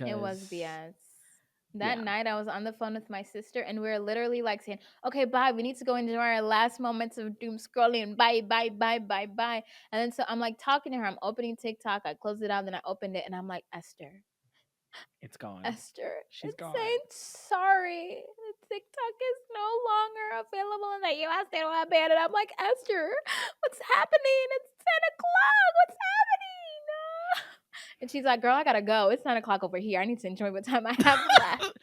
it was because BS. That Yeah, night I was on the phone with my sister and we were literally like saying, okay, bye. We need to go into our last moments of doom scrolling. Bye, bye, bye, bye, bye. And then so I'm like talking to her. I'm opening TikTok. I closed it out, then I opened it and I'm like, it's gone. Esther, She's it's gone. saying sorry. TikTok is no longer available in the US. They don't have banned it. I'm like, Esther, what's happening? It's 10 o'clock. What's happening? And she's like, girl, I gotta go. It's 9 o'clock over here. I need to enjoy what time I have left.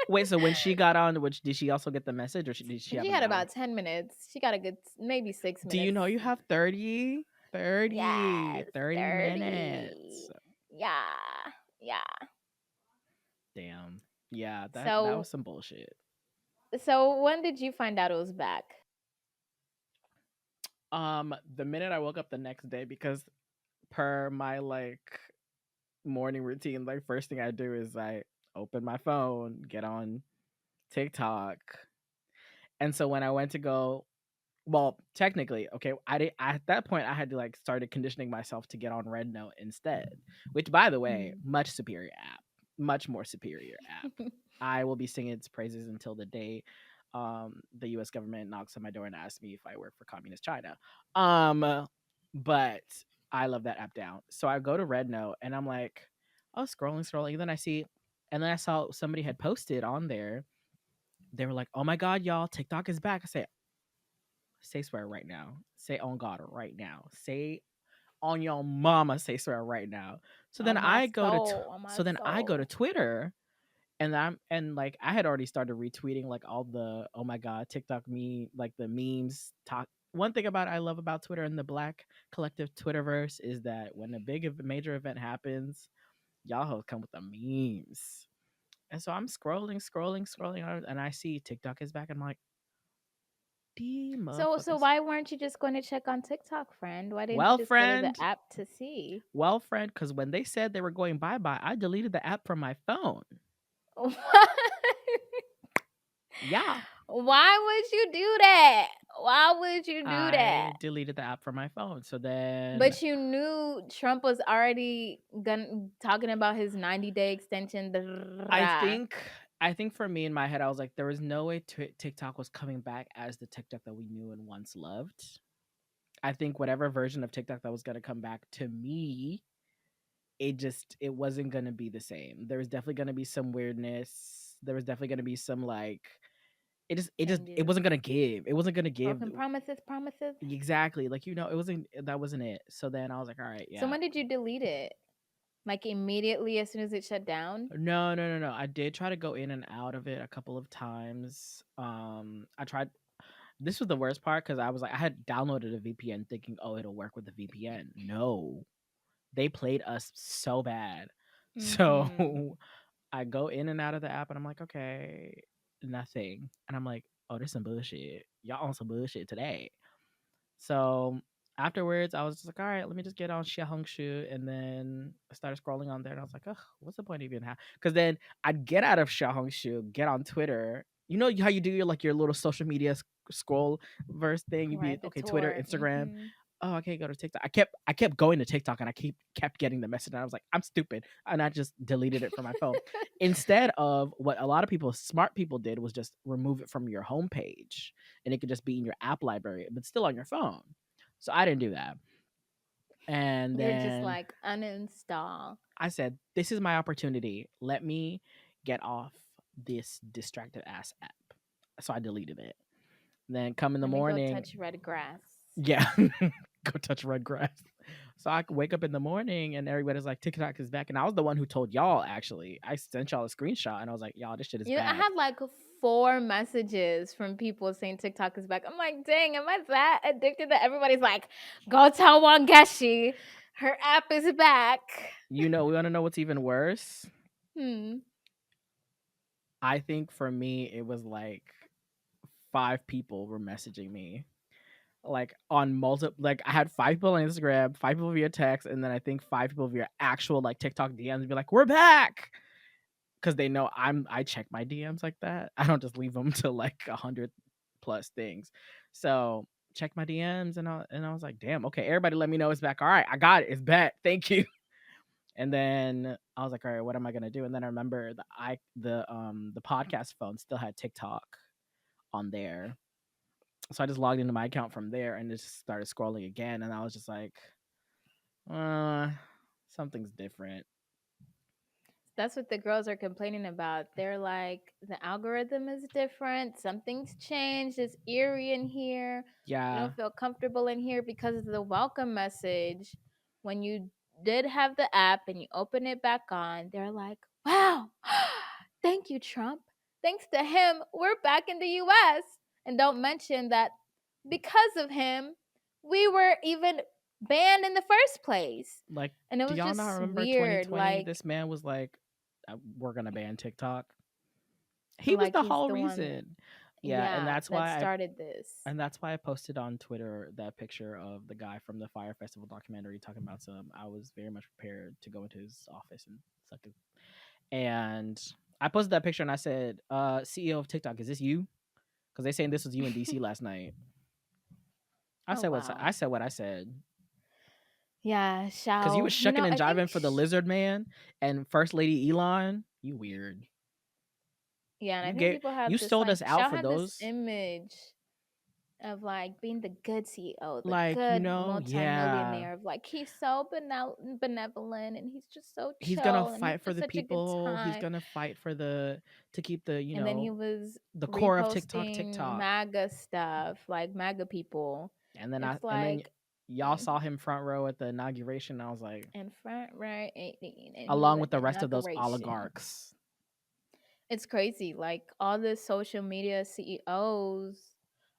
Wait, so when she got on, which did she also get the message, or did she She haven't had got on? about 10 minutes. She got a good maybe six Do you minutes. know you have 30, 30, Yes, 30 minutes? 30. Yeah. Yeah. Damn. Yeah, that was So some bullshit. so when did you find out it was back? The minute I woke up the next day, because per my like morning routine, like first thing I do is I open my phone, get on TikTok. And so when I went to go, well, technically, okay, at that point I had to like started conditioning myself to get on Red Note instead, which by the way, Mm. much superior app, much more superior app. I will be singing its praises until the day the US government knocks on my door and asks me if I work for communist China. But I love that app down. So I go to Red Note and I'm like, oh, scrolling, and then I saw somebody had posted on there. They were like, "Oh my god, y'all, TikTok is back." I say, "Say swear right now. Say on God right now. Say on your mama. Say swear right now." So then On my I go to soul. On my so then I go to soul. Twitter, and like I had already started retweeting like all the oh my god TikTok me like the memes talk. One thing about I love about Twitter and the Black collective Twitterverse is that when a major event happens, y'all hoes come with the memes. And so I'm scrolling, and I see TikTok is back. And I'm like, the So motherfuckers. why weren't you just going to check on TikTok, friend? Why didn't you Well, just go to the friend, app to see? because when they said they were going bye bye, I deleted the app from my phone. Yeah, Why would you do that? Why would you do that? I deleted the app from my phone. So then But you knew Trump was already talking about his 90-day extension. I think I think for me in my head, I was like, there was no way TikTok was coming back as the TikTok that we knew and once loved. I think whatever version of TikTok that was gonna come back to me, it wasn't gonna be the same. There was definitely gonna be some weirdness. There was definitely gonna be some like it Changes. wasn't gonna give. It wasn't gonna give Broken promises, promises. exactly like it wasn't that wasn't it. So then I was like, all right, So yeah. when did you delete it? Like immediately as soon as it shut down? No. I did try to go in and out of it a couple of times. I tried. This was the worst part because I was like, I had downloaded a VPN thinking, oh, it'll work with the VPN. No, they played us so bad. So Mm-hmm. I go in and out of the app and I'm like, okay, nothing. And I'm like, oh, this some bullshit. Y'all on some bullshit today. So afterwards, I was just like, all right, let me just get on Xiaohongshu. And then I started scrolling on there and I was like, oh, what's the point of even have? Because then I'd get out of Xiaohongshu, get on Twitter. You know how you do your little social media scroll verse thing? You'd be, Right, the okay, Twitter, tour. Instagram. Mm-hmm. Oh, okay, go to TikTok. I kept going to TikTok and I kept getting the message. And I was like, I'm stupid. And I just deleted it from my phone. Instead of what a lot of people, smart people did was just remove it from your homepage and it could just be in your app library, but still on your phone. So I didn't do that. And You're just then like uninstall. I said, this is my opportunity. Let me get off this distracted ass app. So I deleted it. Then come in the Let me go morning. touch red grass. Yeah. Go touch red grass. So I could wake up in the morning and everybody's like, TikTok is back. And I was the one who told y'all, actually. I sent y'all a screenshot and I was like, y'all, this shit is You know, I back. had like 4 messages from people saying TikTok is back. I'm like, dang, am I that addicted that everybody's like, go tell Wangeshi, her app is back. You know, we want to know what's even worse? Hmm. I think for me, it was like 5 people were messaging me like on multiple like I had 5 people on Instagram, 5 people via text, and then I think 5 people via actual like TikTok DMs be like, "We're back," because they know I check my DMs like that. I don't just leave them to like 100+ things. So check my DMs and I was like, "Damn, okay, everybody, let me know it's back. All right, I got it. It's back. Thank you." And then I was like, all right, what am I gonna do? And then I remember the podcast phone still had TikTok on there. So I just logged into my account from there and just started scrolling again. And I was just like, uh, something's different. That's what the girls are complaining about. They're like, the algorithm is different. Something's changed. It's eerie in here. We Yeah, don't feel comfortable in here because of the welcome message. When you did have the app and you open it back on, they're like, wow, thank you, Trump. Thanks to him, we're back in the US. And don't mention that because of him, we were even banned in the first place. like, And it do was y'all not just remember weird. 2020? This man was like, we're gonna ban TikTok. He was Like the he's whole the one, reason. Yeah, yeah, that started this. and that's why I posted on Twitter that picture of the guy from the Fire Festival documentary talking about some. I was very much prepared to go into his office and suck his. And I posted that picture and I said, CEO of TikTok, is this you? Because they saying this was you in DC last night. Oh wow. I said what I said. Yeah, Because you Shao. was shucking and I think jiving for the lizard man and First Lady Elon. You weird. yeah, and I You think gave people you have this sold like us out Shao for had this those. image of like being the good CEO, the Like, good yeah. multimillionaire of like he's so benevolent and he's just so He's gonna chill and he's fight for just the such a good people. He's time. gonna fight for the to keep the, And then he was the core of TikTok reposting TikTok. MAGA stuff, like MAGA people. It's And then like y'all saw him front row at the inauguration. I was like, in front right 18 and he was along at with the the rest of those inauguration. oligarchs. It's crazy. Like all the social media CEOs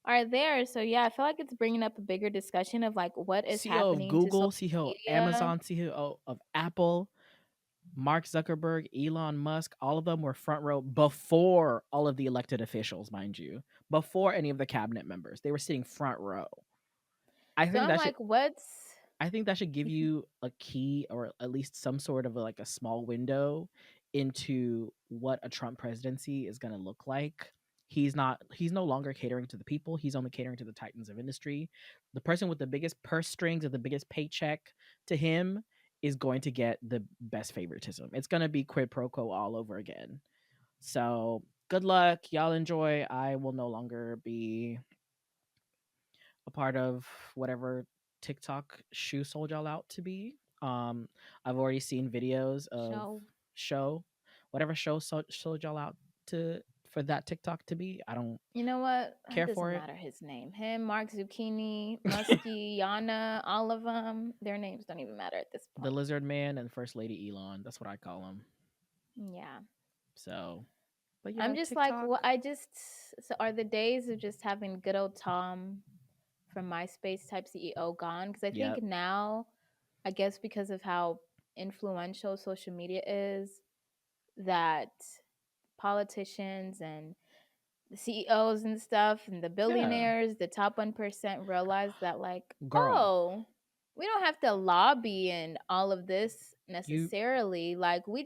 are there. So yeah, I feel like it's bringing up a bigger discussion of like what is CEO of happening to Google, social CEO of media. Amazon, CEO of Apple, Mark Zuckerberg, Elon Musk, all of them were front row before all of the elected officials, mind you, before any of the cabinet members. They were sitting front row. I So think I'm that should like, what's I think that should give you a key or at least some sort of like a small window into what a Trump presidency is going to look like. He's no longer catering to the people. He's only catering to the titans of industry. The person with the biggest purse strings or the biggest paycheck to him is going to get the best favoritism. It's going to be quid pro quo all over again. So, good luck. Y'all enjoy. I will no longer be a part of whatever TikTok shoe sold y'all out to be. Um, I've already seen videos of show? show, whatever show sold y'all out to for that TikTok to be. I don't You know what? It care doesn't for it. matter his name. Him, Mark Zucchini, Muskie, Yana, all of them. Their names don't even matter at this The point. Lizard Man and First Lady Elon. That's what I call him. Yeah. So, but I'm yeah, just like, TikTok. what I just so are the days of just having good old Tom from MySpace type CEO gone? Because I think Yep. now, I guess because of how influential social media is, that politicians and the CEOs and stuff and the Yeah, billionaires, the top 1% realize that like, girl, oh, we don't have to lobby and all of this you. necessarily. Like we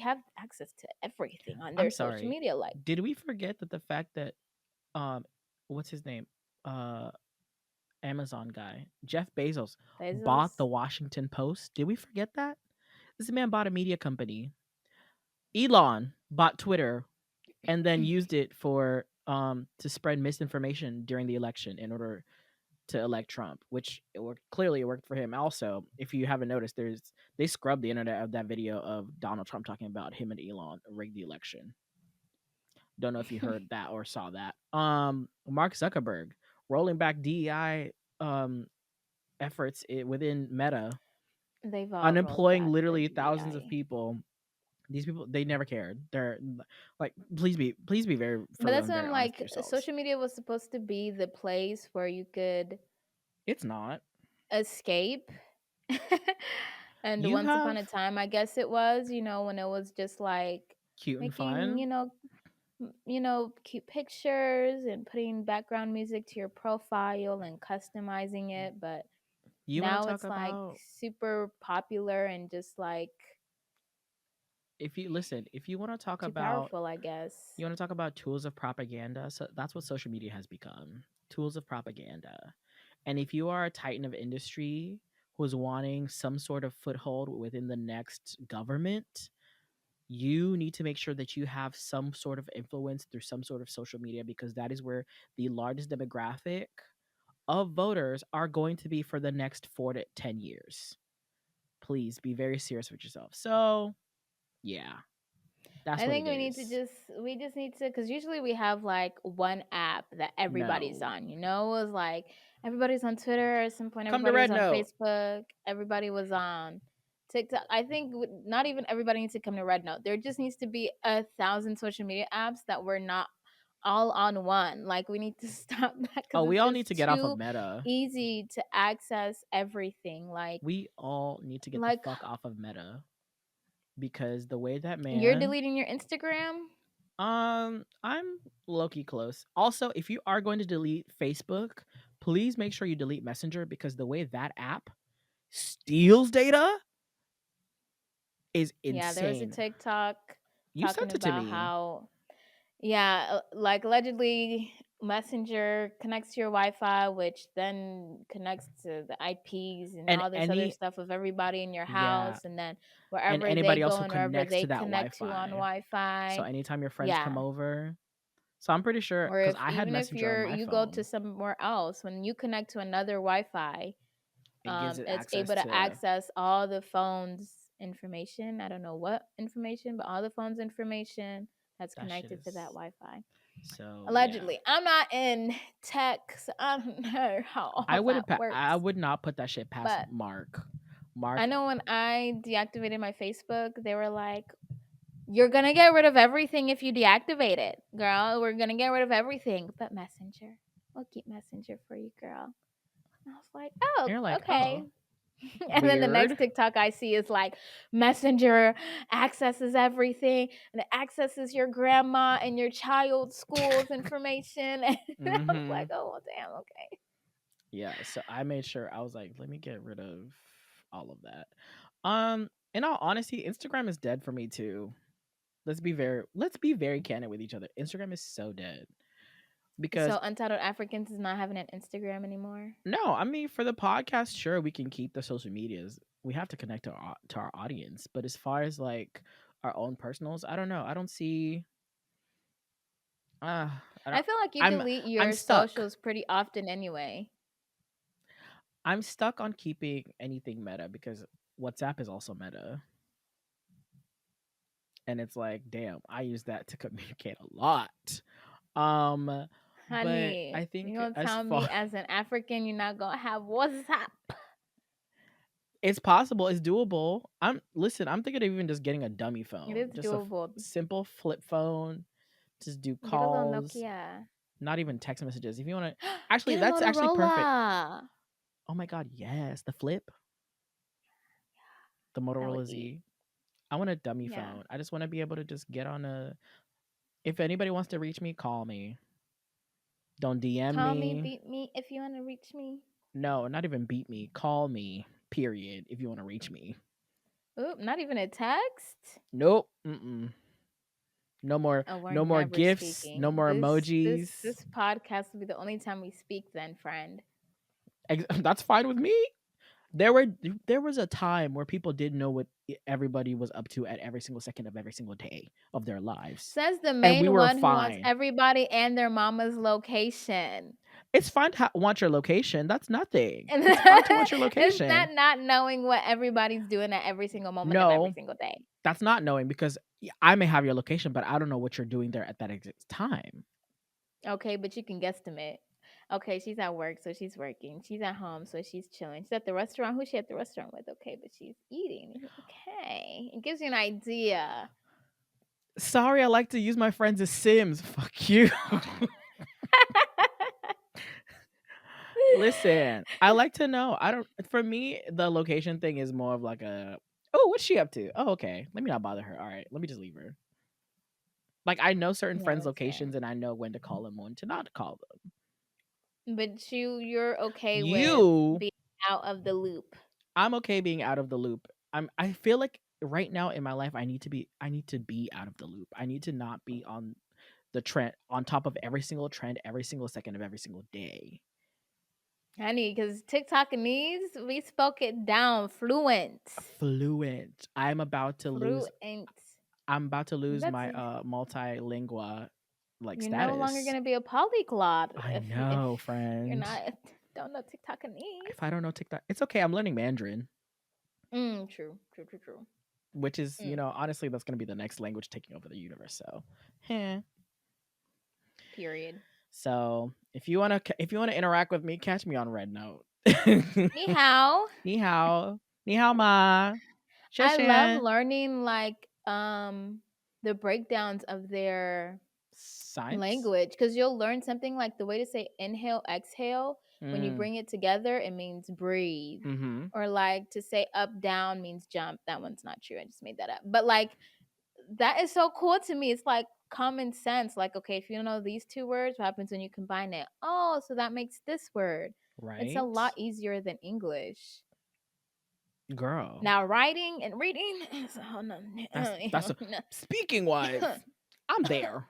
have access to everything on I'm their social sorry. media. Like Did we forget that the fact that um, what's his name? Uh, Amazon guy, Jeff Bezos, bought the Bezos. Washington Post. Did we forget that? This man bought a media company. Elon bought Twitter and then used it for to spread misinformation during the election in order to elect Trump, which clearly it worked for him. Also, if you haven't noticed, they scrubbed the internet of that video of Donald Trump talking about him and Elon rigged the election. Don't know if you heard that or saw that. Mark Zuckerberg rolling back DEI efforts within Meta, They've all rolled unemploying back the literally thousands of DEI. people. These people, they never cared. They're like, please be very for But real that's and what very I'm honest with like. yourselves. Social media was supposed to be the place where you could It's not. escape. And You once have upon a time, I guess it was, when it was just like cute and making, fun. cute pictures and putting background music to your profile and customizing it. But You want to now talk it's like about super popular and just like if you listen, if you want to talk too about powerful, I guess. you want to talk about tools of propaganda, so that's what social media has become. Tools of propaganda. And if you are a titan of industry who's wanting some sort of foothold within the next government, you need to make sure that you have some sort of influence through some sort of social media, because that is where the largest demographic of voters are going to be for the next 4 to 10 years. Please be very serious with yourself. So, yeah, that's I what think it we need to is. we just need to, because usually we have like one app that everybody's No. on. It was like everybody's on Twitter at some point, Come to everybody was Red on Note. Facebook, everybody was on TikTok. I think not even everybody needs to come to Red Note. There just needs to be 1,000 social media apps that we're not all on one. Like we need to stop that Oh, because we it's all need just to get off of too Meta. easy to access everything. We all need to get the Like fuck off of Meta, because the way that you're man, deleting your Instagram. I'm low key close. Also, if you are going to delete Facebook, please make sure you delete Messenger, because the way that app steals data is Yeah, there was a insane. TikTok You talking sent it to about me. how, yeah, like allegedly Messenger connects to your Wi-Fi, which then connects to the IPs and And all this other any stuff of everybody in your yeah, house, and then and wherever they anybody else go who and wherever connects they to that connect to on Wi-Fi. So Wi-Fi, anytime your friends come yeah. over, so I'm pretty sure, Or because if I had even if Messenger on my you go to phone, somewhere else, when you connect to another Wi-Fi, it gives it it's access able to to access all the phone's information. I don't know what information, but all the phone's information that's that shit connected to that is. Wi-Fi. So yeah, Allegedly, I'm not in tech, so I don't know how all that I works. would not put that shit past But Mark. I Mark, know when I deactivated my Facebook, they were like, "You're gonna get rid of everything if you deactivate it, girl. We're gonna get rid of everything, but Messenger. We'll keep Messenger for you, girl." And I was like, "Oh, and you're like, okay." oh, And then the next weird. TikTok I see is like Messenger accesses everything, and it accesses your grandma and your child's school's information. And I was Mm-hmm. like, oh well, damn, okay. Yeah, so I made sure, I was like, let me get rid of all of that. In all honesty, Instagram is dead for me too. Let's be very candid with each other. Instagram is so dead So because Untitled Africans is not having an Instagram anymore. no, I mean for the podcast, sure we can keep the social medias. We have to connect to our audience, but as far as like our own personals, I don't know. I don't see. Uh, I I don't. feel like you I'm delete I'm your stuck. socials pretty often anyway. I'm stuck on keeping anything meta because WhatsApp is also meta. And it's like, damn, I use that to communicate a lot. Um, but Honey, I you think gonna as tell far me as an African you're not gonna have WhatsApp? it's possible, it's doable. I'm thinking of even just getting a dummy It phone, is just a doable. simple flip phone, just do Get a little calls, Nokia. not even text messages. If you want to, actually, Get a that's actually perfect. Motorola. Oh my god, yes, the flip, the That would Motorola eat. Z. I want a dummy Yeah. phone. I just want to be able to just get on a. If anybody wants to reach me, call me. Don't DM Call me, me. beat me if you want to reach me. No, not even beat me. Call me. Period. If you want to reach me. Oop, not even a text. Nope. Mm-mm. No more. Oh, we're No more never gifts. No speaking. more This this emojis. this podcast will be the only time we speak then, friend. That's fine with me. There were there was a time where people didn't know what everybody was up to at every single second of every single day of their lives, Says the and we main were one who wants fine. everybody and their mama's location. It's fine to want your location. That's nothing. And It's fine to want your is location. that not knowing what everybody's doing at every single moment of every No, single day? that's not knowing, because I may have your location, but I don't know what you're doing there at that exact time. Okay, but you can guesstimate. Okay, she's at work, so she's working. She's at home, so she's chilling. She's at the restaurant. Who's she at the restaurant with? Okay, but she's eating. Okay, it gives you an idea. Sorry, I like to use my friends as Sims. Fuck you. Listen, I like to know. I don't. For me, the location thing is more of like a. Oh, what's she up to? Oh, okay. Let me not bother her. All right, let me just leave her. Like I know certain Yeah, friends' that's fair. locations, and I know when to call them, when to not call them. But you're okay with You, being out of the loop. I'm okay being out of the loop. I feel like right now in my life, I need to be out of the loop. I need to not be on the trend, on top of every single trend, every single second of every single day. Honey, because TikTokanese, we spoke it down fluent. Fluent. Fluent. I'm about to lose That's my multilingua like You're no longer status. gonna be a polyglot I if know, you're friend. not don't know TikTokanese. If I don't know TikTok, it's okay. I'm learning Mandarin, True, true, true, true. which is, Mm, honestly, that's going to be the next language taking over the universe. So, heh. period. So if you wanna interact with me, catch me on Red Note. Ni hao. Ni hao, ni hao ma, I love shan. learning like the breakdowns of their Science. language because you'll learn something like the way to say inhale, exhale. When you Mm. bring it together, it means breathe. Mm-hmm. Or like to say up, down means jump. That one's not true. I just made that up. But like that is so cool to me. It's like common sense. Like, okay, if you don't know these two words, what happens when you combine it? Oh, so that makes this word. It's a lot Right, easier than English. girl. Now, writing and reading is a whole That's a, speaking wise. I'm there.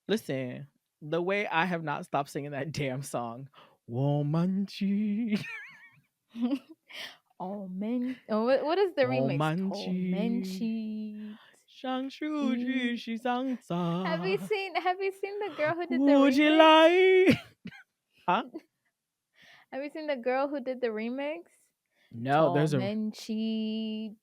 Listen, the way I have not stopped singing that damn song, womanchi, Oh men. Oh, what is the remix? Oh men womanchi, cheat. 想出去 Mm. 西上 Have you 走。seen Have you seen the girl who did the 舞起 remix? 来。Huh? Have you seen the girl who did the remix? No, Tall there's a men cheat.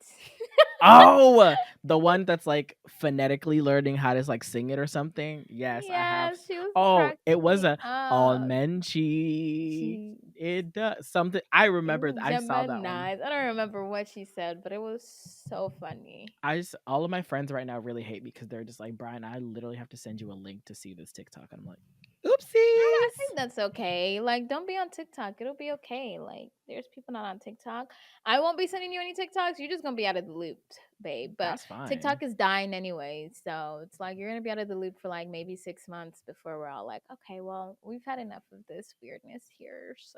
oh, the one that's like phonetically learning how to like sing it or something. Yes, I have. Yes, she was Oh, it cracking was me a all up. men cheat. Cheat. It does something. I remember. I saw that one. Gemini's. I don't remember what she said, but it was so funny. I just all of my friends right now really hate me because they're just like, Brian, I literally have to send you a link to see this TikTok. And I'm like, I oopsies. think that's okay. Like, don't be on TikTok. It'll be okay. Like, there's people not on TikTok. I won't be sending you any TikToks. You're just gonna be out of the loop, babe. But That's fine. TikTok is dying anyway, so it's like you're gonna be out of the loop for like maybe 6 months before we're all like, okay, well, we've had enough of this weirdness here. So,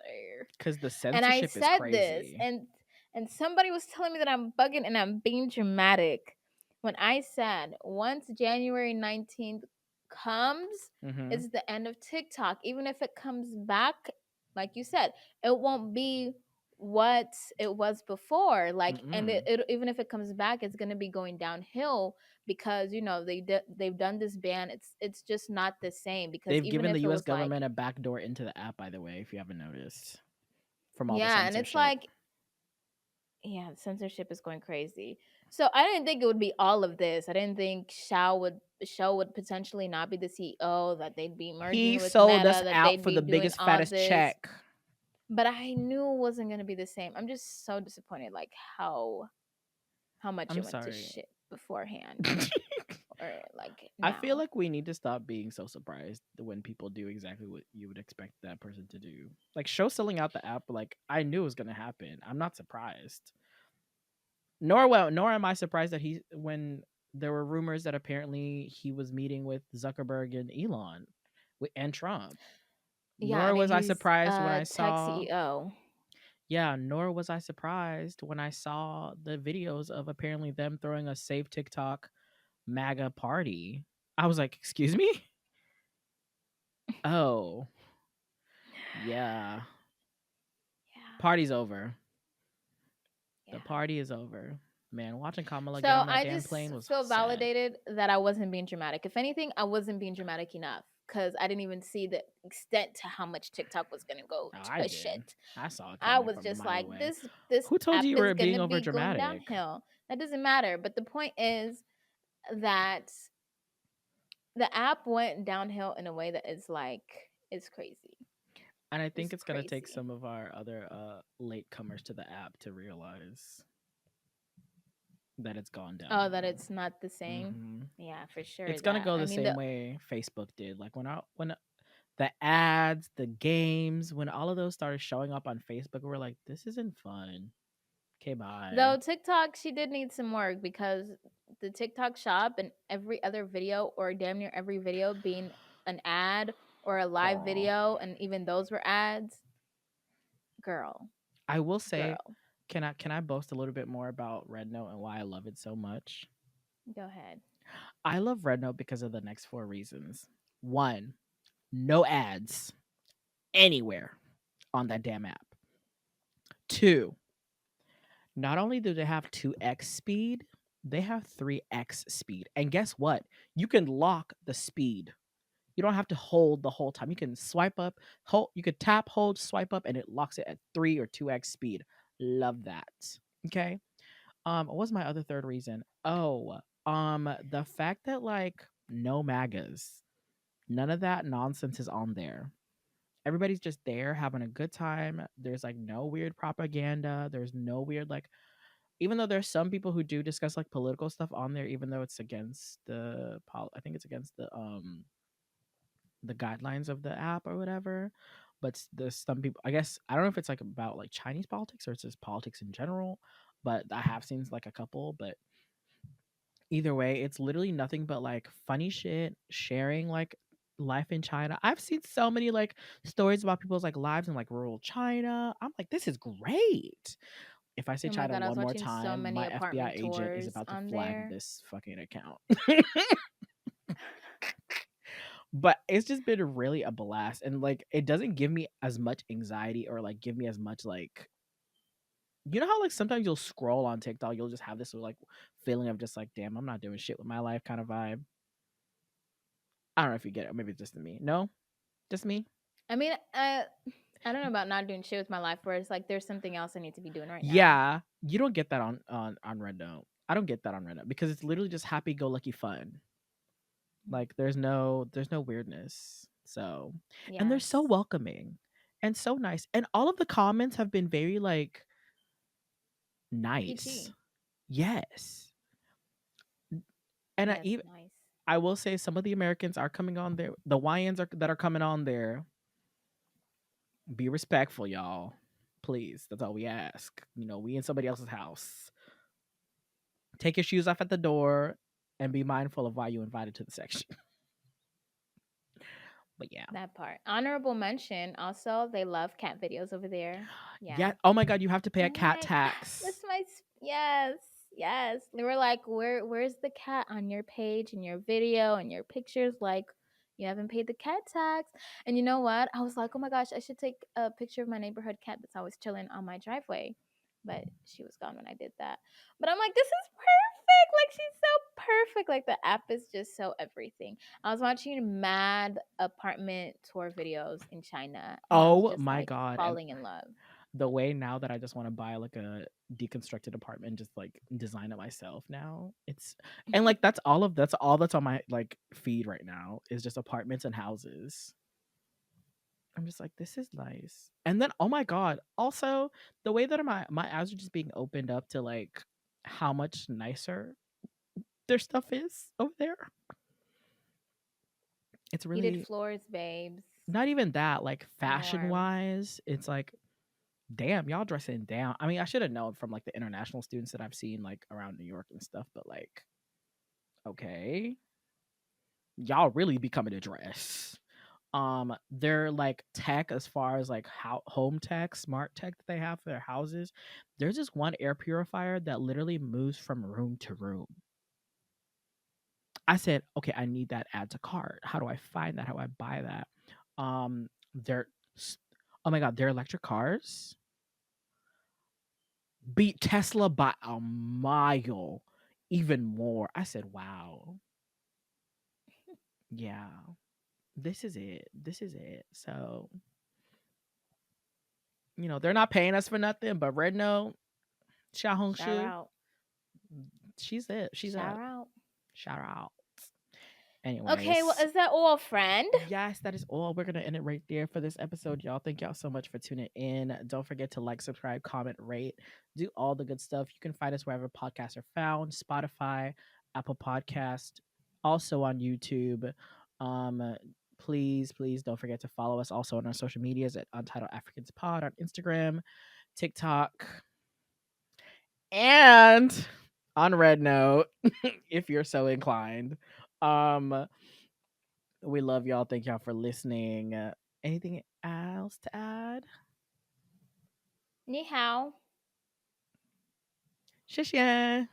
Because the and I censorship is said this, crazy. and somebody was telling me that I'm bugging and I'm being dramatic when I said once January 19th comes, Mm-hmm. it's the end of TikTok. Even if it comes back, like you said, it won't be what it was before. Like, and Mm-mm. even if it comes back, it's gonna be going downhill because they've done this ban. It's just not the same because They've even given the if it US was like government a backdoor into the app, by the way, if you haven't noticed, from all the yeah, and it's censorship. like yeah, censorship is going crazy. So I didn't think it would be all of this. I didn't think Shao would potentially not be the CEO, that they'd be He merging with sold us Meta, that out they'd for be the doing biggest, all fattest this. check. But I knew it wasn't gonna be the same. I'm just so disappointed, like how much I'm it went to sorry. shit beforehand, or like I feel now. like we need to stop being so surprised when people do exactly what you would expect that person to do. Like show selling out the app, like I knew it was gonna happen. I'm not surprised. Nor am I surprised that he when there were rumors that apparently he was meeting with Zuckerberg and Elon and Trump. Yeah, Nor and was I he's surprised when I tech saw CEO. yeah, nor was I surprised when I saw the videos of apparently them throwing a Save TikTok MAGA party. I was like, excuse me? Oh, yeah. Yeah, Party's over. The yeah. party is over. Man, watching Kamala get So on that I damn just plane was feel sad. validated that I wasn't being dramatic. If anything, I wasn't being dramatic enough because I didn't even see the extent to how much TikTok was gonna go Oh, I to did. shit. I saw it I coming was from a just mile like, away. this Who told app you you is were being gonna over be going dramatic? downhill. That doesn't matter. But the point is that the app went downhill in a way that is like it's crazy. And I think It's it's gonna take crazy. some of our other latecomers to the app to realize that it's gone Oh, that downhill. it's not the same. Hmm. Yeah, for sure. It's gonna That go I the mean same the way Facebook did. Like when the ads, the games, when all of those started showing up on Facebook, we were like, this isn't fun. Okay, bye. Though TikTok, she did need some work because the TikTok shop and every other video, or damn near every video, being an ad or a live Girl. video, and even those were ads. Girl, I will say, girl, can I boast a little bit more about Red Note and why I love it so much? go ahead. I love Red Note because of the next four reasons. One, no ads anywhere. on that damn app. Two, not only do they have 2x speed, they have 3x speed. And guess what? You can lock the speed. You don't have to hold the whole time. You can swipe up, hold, you could tap, hold, swipe up, and it locks it at 3 or 2x speed. Love that. Okay. What's my other third reason? Oh, the fact that like no MAGAs, none of that nonsense is on there. Everybody's just there having a good time. There's like no weird propaganda. There's no weird like, even though there's some people who do discuss like political stuff on there, even though it's against I think it's against the guidelines of the app or whatever. But there's some people, I guess, I don't know if it's like about like Chinese politics or it's just politics in general, but I have seen like a couple. But either way, it's literally nothing but like funny shit, sharing like life in China. I've seen so many like stories about people's like lives in like rural China. I'm like, this is great. If I say Oh my China god, I was one more watching so time, many my FBI apartment agent is tours about to on flag there. this fucking account. But it's just been really a blast, and like it doesn't give me as much anxiety or like give me as much like, you know how like sometimes you'll scroll on TikTok, you'll just have this like feeling of just like, damn, I'm not doing shit with my life kind of vibe. I don't know if you get it. Or maybe it's just me. No, just me. I mean, I don't know about not doing shit with my life, where it's like there's something else I need to be doing right now. Yeah, you don't get that on Red Note. I don't get that on Red Note because it's literally just happy go lucky fun. Like there's no weirdness. So, and they're so Yes. welcoming and so nice. And all of the comments have been very like nice. PG. Yes. And Yes, nice. I will say some of the Americans are coming on there. The YNs are that are coming on there. Be respectful, y'all. Please. That's all we ask. We in somebody else's house. Take your shoes off at the door and be mindful of why you invited to the section. But yeah. That part. Honorable mention. Also, they love cat videos over there. Yeah. Yeah. Oh my god, you have to pay a I'm cat like, tax. that's my yes, yes. They were like, where's the cat on your page and your video and your pictures? Like, you haven't paid the cat tax. And you know what? I was like, oh my gosh, I should take a picture of my neighborhood cat that's always chilling on my driveway. But she was gone when I did that. But I'm like, this is perfect. Like, she's so perfect. Like, the app is just so everything. I was watching mad apartment tour videos in China, and I was Oh just my like god. And falling in love. the way now that I just want to buy like a deconstructed apartment and just like design it myself now. And like that's all that's on my like feed right now is just apartments and houses. I'm just like, this is nice. And then oh my god, also the way that my eyes are just being opened up to like how much nicer their stuff is over there. It's Heated really floors, babes. not even that, like fashion Warm. wise, it's like, damn, y'all dressing down. I mean, I should have known from like the international students that I've seen like around New York and stuff, but like, okay, y'all really becoming a dress. They're like tech as far as like how home tech, smart tech that they have for their houses. There's this one air purifier that literally moves from room to room. I said, okay, I need that, add to cart. How do I find that? How do I buy that? They're oh my god, their electric cars beat Tesla by a mile, even more. I said, wow, yeah, this is it. This is it. So, they're not paying us for nothing, but Red Note, Xia Shout Hongshu, out. she's it. She's Shout up. out. Shout out. Okay, well, Anyways, is that all, friend? yes, that is all. We're gonna end it right there for this episode, y'all. Thank y'all so much for tuning in. Don't forget to like, subscribe, comment, rate, do all the good stuff. You can find us wherever podcasts are found: Spotify, Apple Podcast, also on YouTube. Um, please don't forget to follow us also on our social medias at Untitled Africans Pod on Instagram, TikTok, and on Red Note if you're so inclined. Um, we love y'all. Thank y'all for listening. Anything else to add? Ni hao. 谢谢。